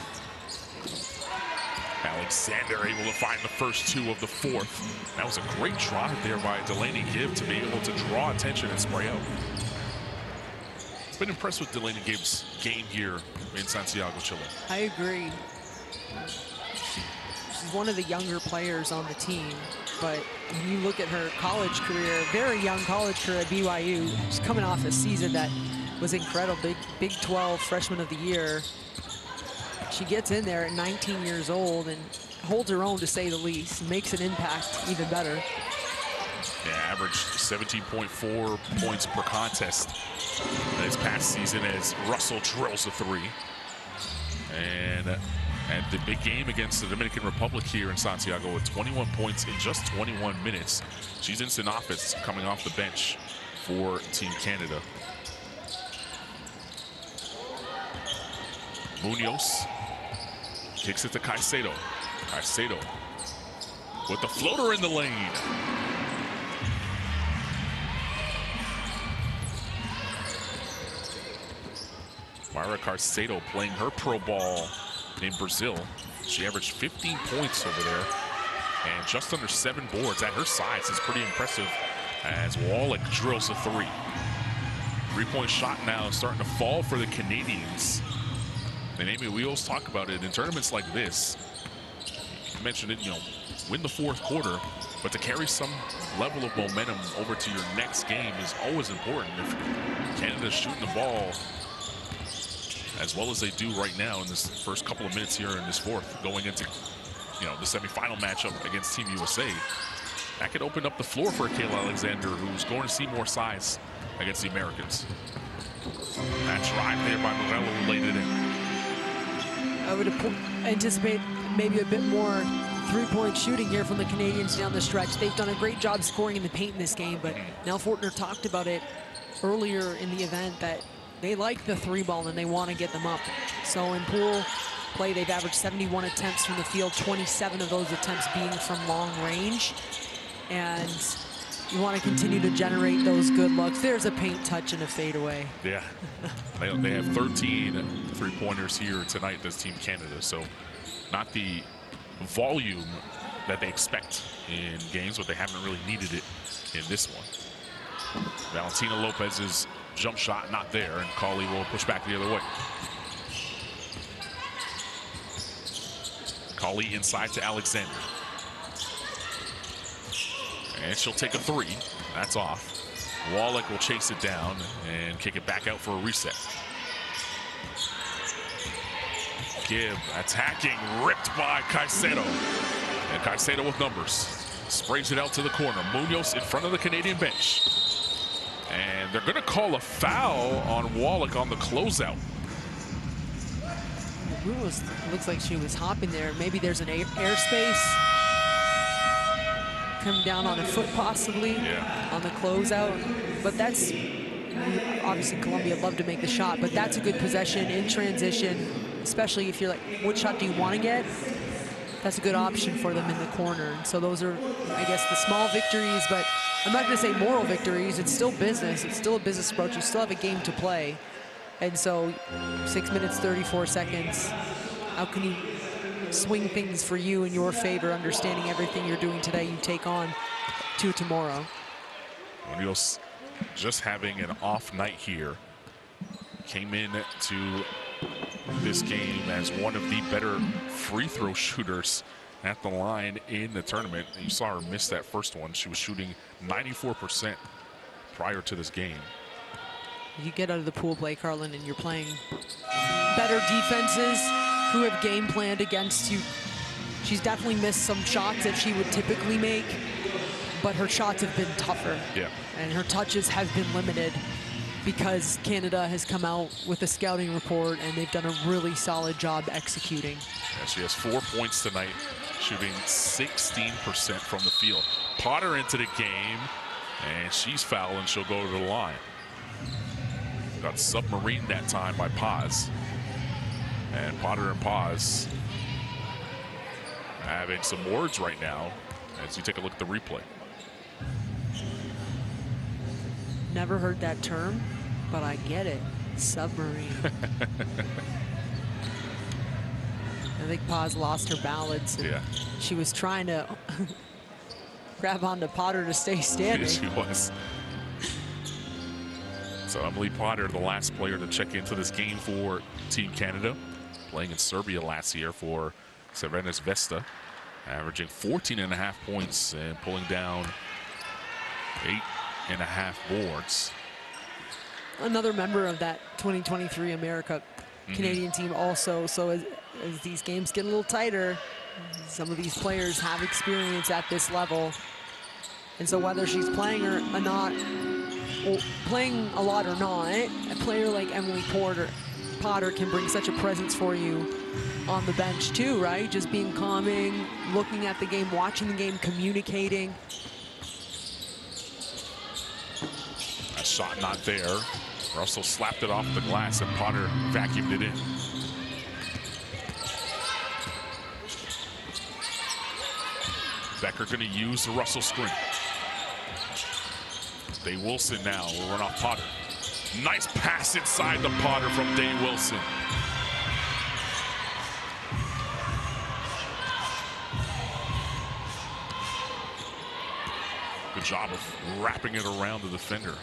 Alexander able to find the first 2 of the fourth. That was a great drive there by Delaney Gibb to be able to draw attention and spray out. Been impressed with Delaney Gibb's game here in Santiago, Chile. I agree. She's one of the younger players on the team, but when you look at her college career, very young college career at BYU, she's coming off a season that was incredible. Big 12 freshman of the year. She gets in there at 19 years old and holds her own, to say the least, makes an impact even better. Yeah, averaged 17.4 points per contest this past season as Russell drills the 3. And at the big game against the Dominican Republic here in Santiago with 21 points in just 21 minutes. She's instant offense coming off the bench for Team Canada. Munoz kicks it to Caicedo. Caicedo with the floater in the lane. Mayra Caicedo playing her pro ball in Brazil. She averaged 15 points over there and just under 7 boards. At her size is pretty impressive as Wallach drills a 3. Three-point shot now starting to fall for the Canadians. And Amy, we always talk about it in tournaments like this. You mentioned it, win the fourth quarter, but to carry some level of momentum over to your next game is always important. If Canada's shooting the ball as well as they do right now in this first couple of minutes here in this fourth, going into the semifinal matchup against Team USA, that could open up the floor for Kayla Alexander, who's going to see more size against the Americans. That drive there by Morello laid it in. I would anticipate maybe a bit more three-point shooting here from the Canadians down the stretch. They've done a great job scoring in the paint in this game, but Nell Fortner talked about it earlier in the event that they like the 3-ball and they want to get them up. So in pool play, they've averaged 71 attempts from the field, 27 of those attempts being from long range. And you want to continue to generate those good looks. There's a paint touch and a fadeaway. Yeah, they have 13 three-pointers here tonight, this Team Canada. So not the volume that they expect in games, but they haven't really needed it in this one. Valentina Lopez's jump shot not there, and Cauley will push back the other way. Cauley inside to Alexander. And she'll take a 3. That's off. Wallach will chase it down and kick it back out for a reset. Gibb attacking, ripped by Caicedo. And Caicedo with numbers. Sprays it out to the corner. Munoz in front of the Canadian bench. And they're going to call a foul on Wallach on the closeout. Munoz looks like she was hopping there. Maybe there's an airspace. Come down on a foot possibly on the closeout. But that's, obviously Colombia would love to make the shot, but that's a good possession in transition, especially if you're like, what shot do you want to get? That's a good option for them in the corner. So those are, I guess, the small victories, but I'm not going to say moral victories. It's still business. It's still a business approach. You still have a game to play. And so 6 minutes, 34 seconds. How can you swing things for you in your favor, understanding everything you're doing today you take on to tomorrow? Munoz just having an off night here. Came in to this game as one of the better free throw shooters at the line in the tournament. You saw her miss that first one. She was shooting 94% prior to this game. You get out of the pool play, Carlin, and you're playing better defenses who have game planned against you. She's definitely missed some shots that she would typically make, but her shots have been tougher. Yeah. And her touches have been limited because Canada has come out with a scouting report and they've done a really solid job executing. Yeah, she has 4 points tonight, shooting 16% from the field. Potter into the game, and she's fouled, and she'll go to the line. Got submarined that time by Paz. And Potter and Paz having some words right now as you take a look at the replay. Never heard that term, but I get it. Submarine. I think Paz lost her balance. And she was trying to grab onto Potter to stay standing. She was. So Emily Potter, the last player to check into this game for Team Canada, playing in Serbia last year for Crvena Zvezda, averaging 14.5 points and pulling down 8.5 boards. Another member of that 2023 AmeriCup Canadian team also. So as these games get a little tighter, some of these players have experience at this level. And so whether she's playing or not, or playing a lot or not, a player like Emily Potter can bring such a presence for you on the bench too, right? Just being calming, looking at the game, watching the game, communicating. That shot not there. Russell slapped it off the glass and Potter vacuumed it in. Becker going to use the Russell screen. Day Wilson now will run off Potter. Nice pass inside the Potter from Day Wilson. Good job of wrapping it around the defender.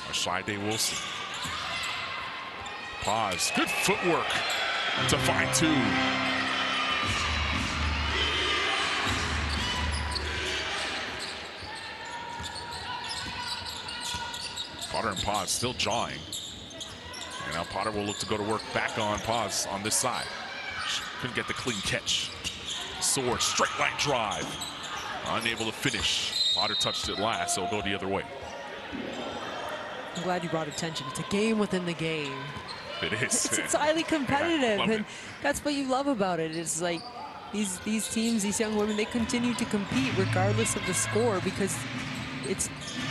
A shy Day Wilson. Pause. Good footwork to find two. Potter and Paz still jawing. And now Potter will look to go to work back on Paz on this side. Couldn't get the clean catch. Sword, straight line drive. Unable to finish. Potter touched it last, so it'll go the other way. I'm glad you brought attention. It's a game within the game. It is. It's highly competitive, and that's what you love about it. It's like these teams, these young women, they continue to compete regardless of the score because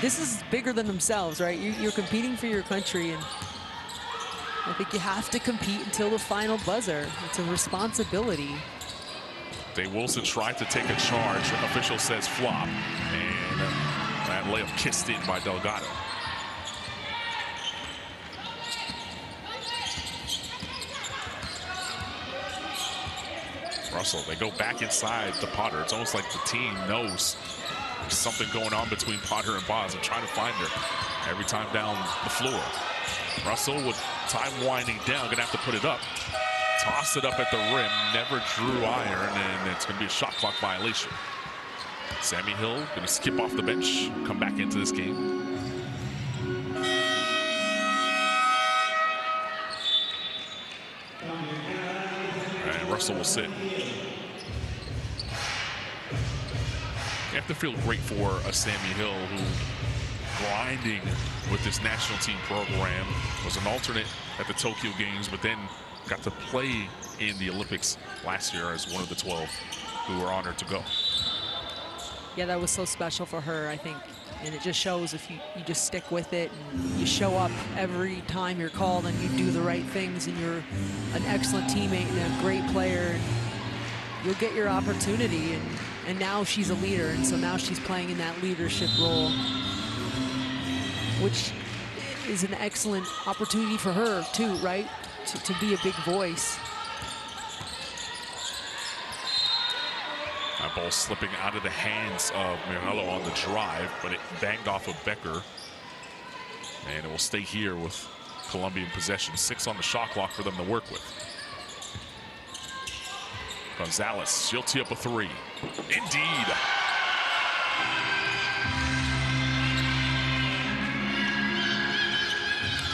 this is bigger than themselves, right? You're competing for your country, and I think you have to compete until the final buzzer. It's a responsibility. Day Wilson tried to take a charge. Official says flop, and that layup kissed in by Delgado. Russell, they go back inside the Potter. It's almost like the team knows there's something going on between Potter and Boz and trying to find her every time down the floor. Russell with time winding down, gonna have to put it up. Toss it up at the rim, never drew iron, and it's gonna be a shot clock violation. Sammy Hill gonna skip off the bench, come back into this game. And Russell will sit. You have to feel great for a Sammy Hill who grinding with this national team program, was an alternate at the Tokyo Games, but then got to play in the Olympics last year as one of the 12 who were honored to go. Yeah, that was so special for her, I think. And it just shows if you just stick with it and you show up every time you're called and you do the right things and you're an excellent teammate and a great player, you'll get your opportunity. And now she's a leader, and so now she's playing in that leadership role, which is an excellent opportunity for her too, right? To be a big voice. That ball slipping out of the hands of Mirello on the drive, but it banged off of Becker. And it will stay here with Colombian possession. 6 on the shot clock for them to work with. Gonzalez, she'll tee up a 3. Indeed.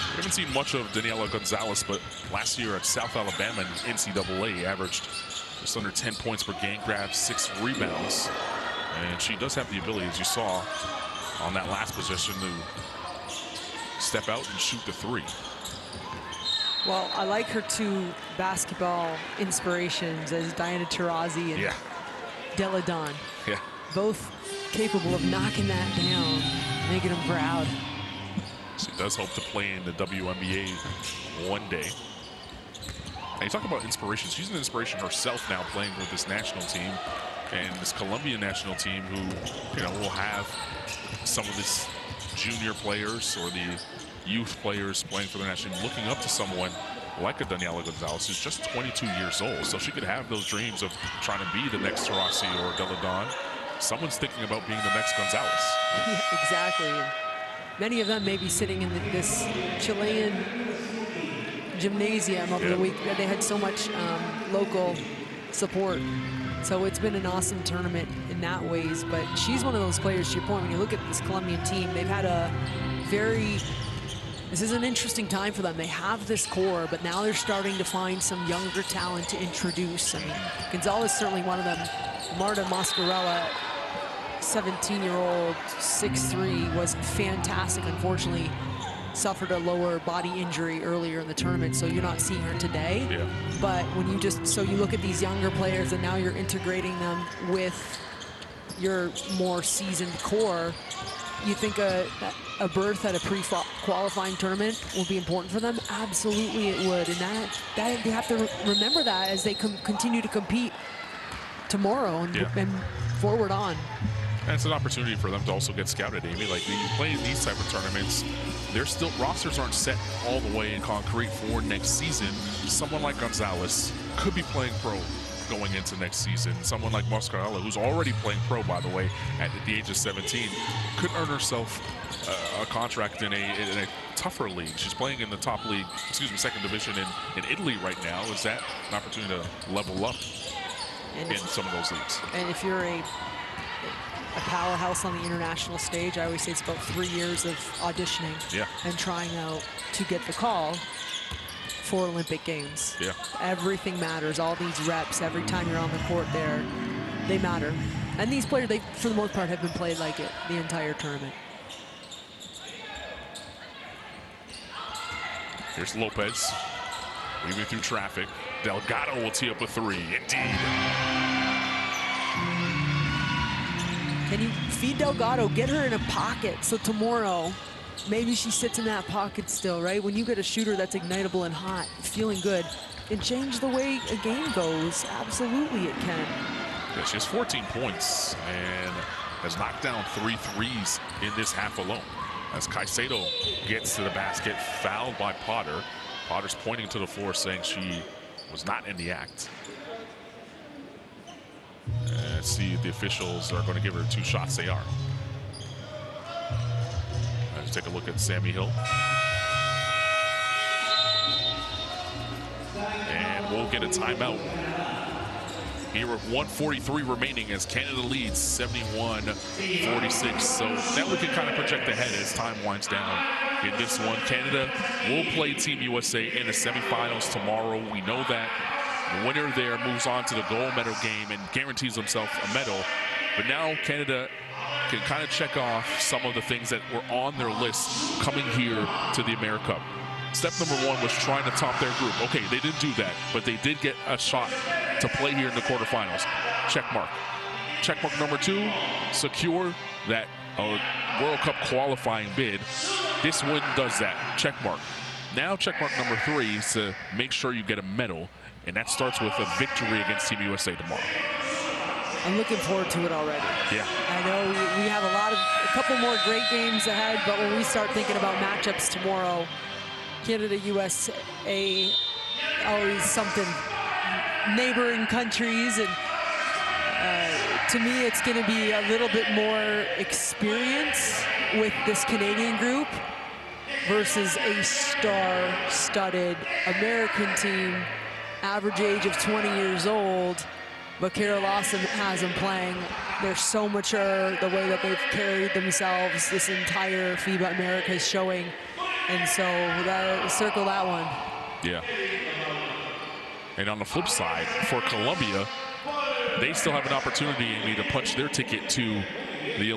We haven't seen much of Daniela Gonzalez, but last year at South Alabama in NCAA averaged just under 10 points per game, grabbed 6 rebounds. And she does have the ability, as you saw on that last possession, to step out and shoot the 3. Well, I like her 2 basketball inspirations as Diana Taurasi and Delle Donne. Yeah. Both capable of knocking that down, making them proud. She does hope to play in the WNBA one day. And you talk about inspiration. She's an inspiration herself now, playing with this national team and this Colombian national team who, will have some of this junior players or the youth players playing for the national team looking up to someone like a Daniela Gonzalez, who's just 22 years old. So she could have those dreams of trying to be the next Taurasi or Delle Donne. Someone's thinking about being the next Gonzalez. Yeah, exactly. Many of them may be sitting in this Chilean gymnasium over the week. They had so much local support. So it's been an awesome tournament in that ways. But she's one of those players, to your point, when you look at this Colombian team, they've had this is an interesting time for them. They have this core, but now they're starting to find some younger talent to introduce. I mean, Gonzalez is certainly one of them. Marta Mascarella, 17-year-old, 6'3", was fantastic. Unfortunately, suffered a lower body injury earlier in the tournament, so you're not seeing her today. Yeah. But when you you look at these younger players and now you're integrating them with your more seasoned core, you think a berth at a pre-qualifying tournament will be important for them? Absolutely it would, and that they have to remember that as they continue to compete tomorrow and forward on. And it's an opportunity for them to also get scouted, Amy. Like, when you play these type of tournaments, rosters aren't set all the way in concrete for next season. Someone like Gonzalez could be playing pro going into next season. Someone like Mascarella, who's already playing pro, by the way, at the age of 17, could earn herself a contract in a tougher league. She's playing in the top league, second division in Italy right now. Is that an opportunity to level up in some of those leagues? And if you're a powerhouse on the international stage, I always say it's about 3 years of auditioning and trying out to get the call for Olympic Games. Yeah. Everything matters. All these reps, every time you're on the court there, they matter. And these players, they, for the most part, have been played like it the entire tournament. Here's Lopez, weaving through traffic. Delgado will tee up a three, indeed. Can you feed Delgado, get her in a pocket, so tomorrow, maybe she sits in that pocket still, right? When you get a shooter that's ignitable and hot, feeling good, and change the way a game goes. Absolutely it can. Yeah, she has 14 points and has knocked down 3 threes in this half alone. As Caicedo gets to the basket, fouled by Potter. Potter's pointing to the floor saying she was not in the act. Let's see if the officials are going to give her 2 shots. They are. Let's take a look at Sammy Hill. And we'll get a timeout here with 1:43 remaining as Canada leads 71-46. So now we can kind of project ahead as time winds down in this one. Canada will play Team USA in the semifinals tomorrow. We know that. The winner there moves on to the gold medal game and guarantees himself a medal. But now Canada can kind of check off some of the things that were on their list coming here to the AmeriCup. Step number 1 was trying to top their group. Okay, they didn't do that, but they did get a shot to play here in the quarterfinals. Check mark. Check mark number 2, secure that World Cup qualifying bid. This win does that. Check mark. Now check mark number 3 is to make sure you get a medal, and that starts with a victory against Team USA tomorrow. I'm looking forward to it already. Yeah. I know we have a couple more great games ahead, but when we start thinking about matchups tomorrow, Canada, USA, always something. Neighboring countries, and to me it's going to be a little bit more experience with this Canadian group versus a star-studded American team, average age of 20 years old, but Kara Lawson has them playing. They're so mature, the way that they've carried themselves. This entire FIBA America is showing, and so circle that one. Yeah. And on the flip side, for Colombia, they still have an opportunity, Amy, to punch their ticket to the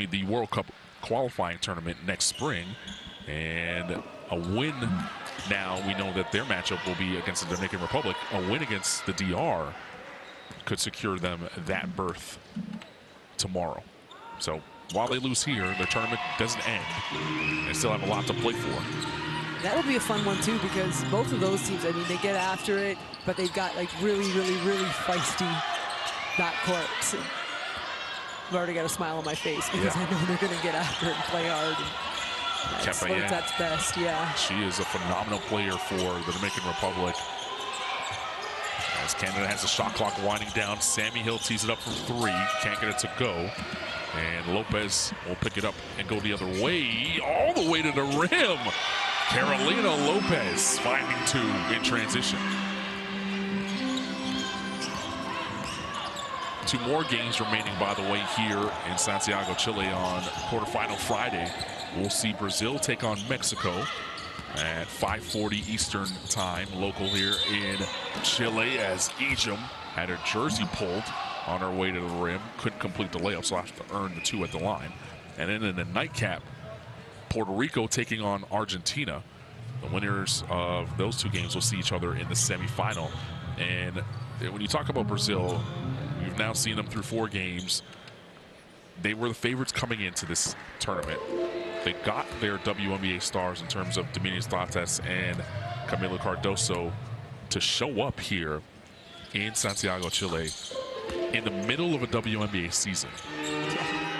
the World Cup qualifying tournament next spring. And a win now, we know that their matchup will be against the Dominican Republic. A win against the DR could secure them that berth tomorrow. So while they lose here, the tournament doesn't end. They still have a lot to play for. That'll be a fun one too, because both of those teams, I mean, they get after it, but they've got like really feisty backcourts. I've already got a smile on my face because I know they're going to get after it and play hard. And that's when it's at its best, yeah. She is a phenomenal player for the Dominican Republic. As Canada has the shot clock winding down, Sammy Hill tees it up from 3, can't get it to go. And Lopez will pick it up and go the other way, all the way to the rim. Carolina Lopez finding 2 in transition. 2 more games remaining, by the way, here in Santiago, Chile on quarterfinal Friday. We'll see Brazil take on Mexico at 5:40 Eastern time, local here in Chile, as Ejim had her jersey pulled on her way to the rim. Couldn't complete the layup, so I have to earn the 2 at the line. And then in the nightcap, Puerto Rico taking on Argentina. The winners of those two games will see each other in the semifinal. And when you talk about Brazil, you've now seen them through 4 games. They were the favorites coming into this tournament. They got their WNBA stars in terms of Dominios Lattes and Camila Cardoso to show up here in Santiago, Chile in the middle of a WNBA season.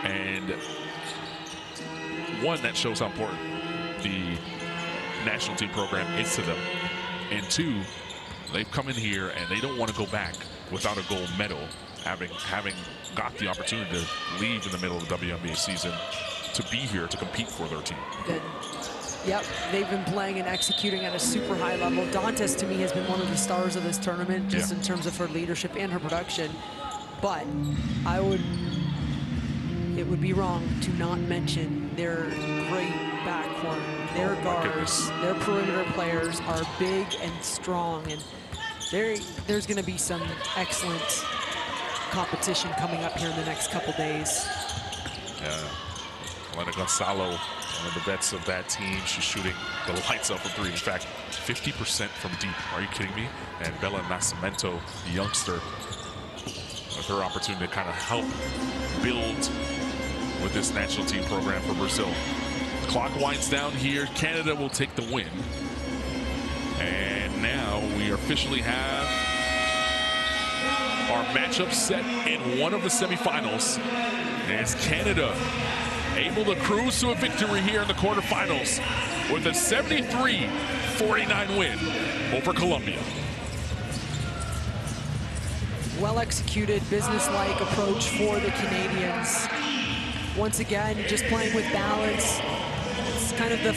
And one, that shows how important the national team program is to them. And 2, they've come in here and they don't want to go back without a gold medal, having got the opportunity to leave in the middle of the WNBA season to be here to compete for their team. Yep, they've been playing and executing at a super high level. Dantes, to me, has been one of the stars of this tournament, just in terms of her leadership and her production. But it would be wrong to not mention their great backcourt. Their guards, their perimeter players are big and strong, and there's going to be some excellent competition coming up here in the next couple days. Elena Gonzalo, one of the vets of that team, she's shooting the lights up from 3. In fact, 50% from deep. Are you kidding me? And Bella Nascimento, the youngster, with her opportunity to kind of help build with this national team program for Brazil. The clock winds down here. Canada will take the win. And now we officially have our matchup set in one of the semifinals. As Canada able to cruise to a victory here in the quarterfinals with a 73-49 win over Colombia. Well-executed, business-like approach for the Canadians. Once again, just playing with balance. It's kind of the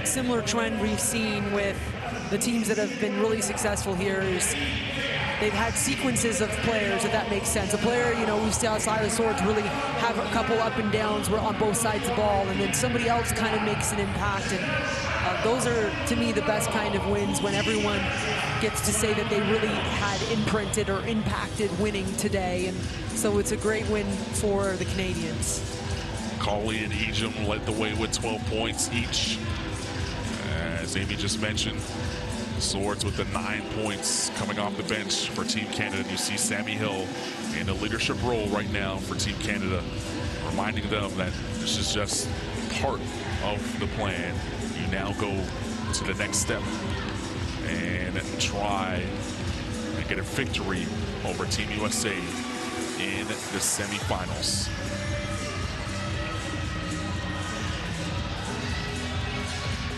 similar trend we've seen with the teams that have been really successful here. Is they've had sequences of players, if that makes sense. A player, you know, we see outside the swords really have a couple up and downs on both sides of the ball, and then somebody else kind of makes an impact. And those are, to me, the best kind of wins, when everyone gets to say that they really had imprinted or impacted winning today. And so it's a great win for the Canadians. Cauley and Ejim led the way with 12 points each. As Amy just mentioned, Swords with the 9 points coming off the bench for Team Canada. You see Sammy Hill in a leadership role right now for Team Canada, reminding them that this is just part of the plan. You now go to the next step and try and get a victory over Team USA in the semifinals.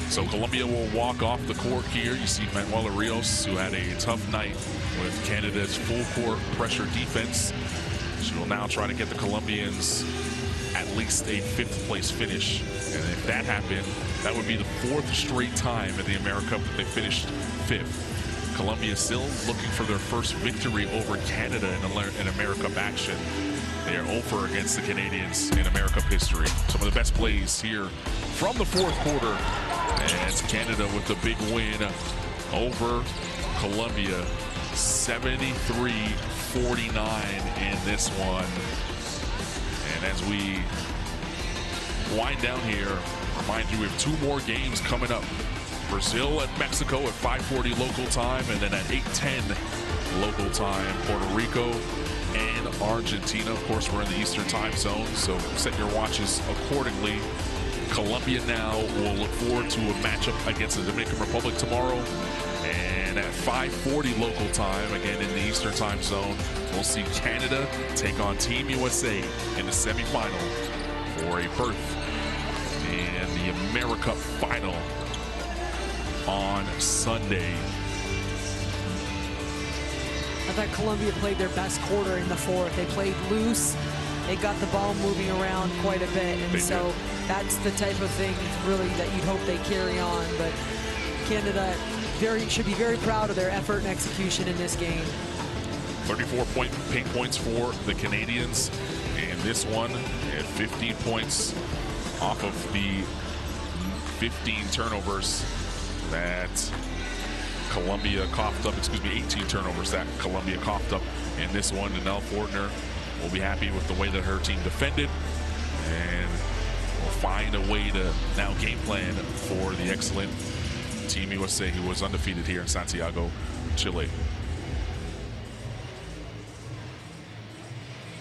So Colombia will walk off the court here. You see Manuela Rios, who had a tough night with Canada's full court pressure defense. She will now try to get the Colombians at least a 5th place finish. And if that happened, that would be the 4th straight time at the AmeriCup that they finished 5th. Colombia still looking for their first victory over Canada in AmeriCup action. They are over against the Canadians in AmeriCup history. Some of the best plays here from the 4th quarter. And it's Canada with the big win over Colombia, 73-49 in this one. And as we wind down here, remind you we have 2 more games coming up. Brazil and Mexico at 5:40 local time, and then at 8:10 local time, Puerto Rico and Argentina. Of course, we're in the Eastern time zone, so set your watches accordingly. Colombia now will look forward to a matchup against the Dominican Republic tomorrow. And at 5:40 local time, again in the Eastern time zone, we'll see Canada take on Team USA in the semifinal for a berth in the AmeriCup final on Sunday. I thought Colombia played their best quarter in the 4th. They played loose. They got the ball moving around quite a bit, and so that's the type of thing really that you'd hope they carry on. But Canada should be very proud of their effort and execution in this game. 34 paint points for the Canadians, and this one at 15 points off of the 15 turnovers that Colombia coughed up. 18 turnovers that Colombia coughed up in this one. And Nell Fortner will be happy with the way that her team defended, and will find a way to now game plan for the excellent Team USA, who was undefeated here in Santiago, Chile.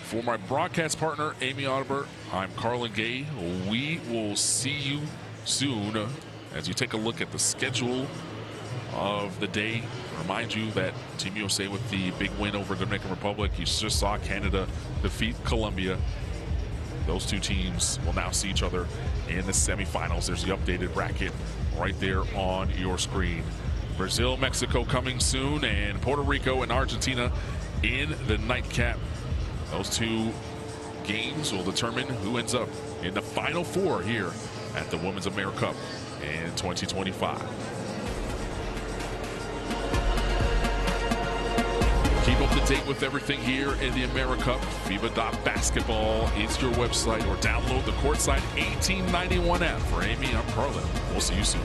For my broadcast partner, Amy Audibert, I'm Carlin Gay. We will see you soon as you take a look at the schedule of the day. Remind you that Team USA with the big win over the Dominican Republic. You just saw Canada defeat Colombia. Those two teams will now see each other in the semifinals. There's the updated bracket right there on your screen. Brazil, Mexico coming soon, and Puerto Rico and Argentina in the nightcap. Those two games will determine who ends up in the Final Four here at the Women's AmeriCup in 2025. Keep up to date with everything here in the AmeriCup. FIBA.basketball is your website, or download the Courtside 1891 app. For Amy, I'm Carlin. We'll see you soon.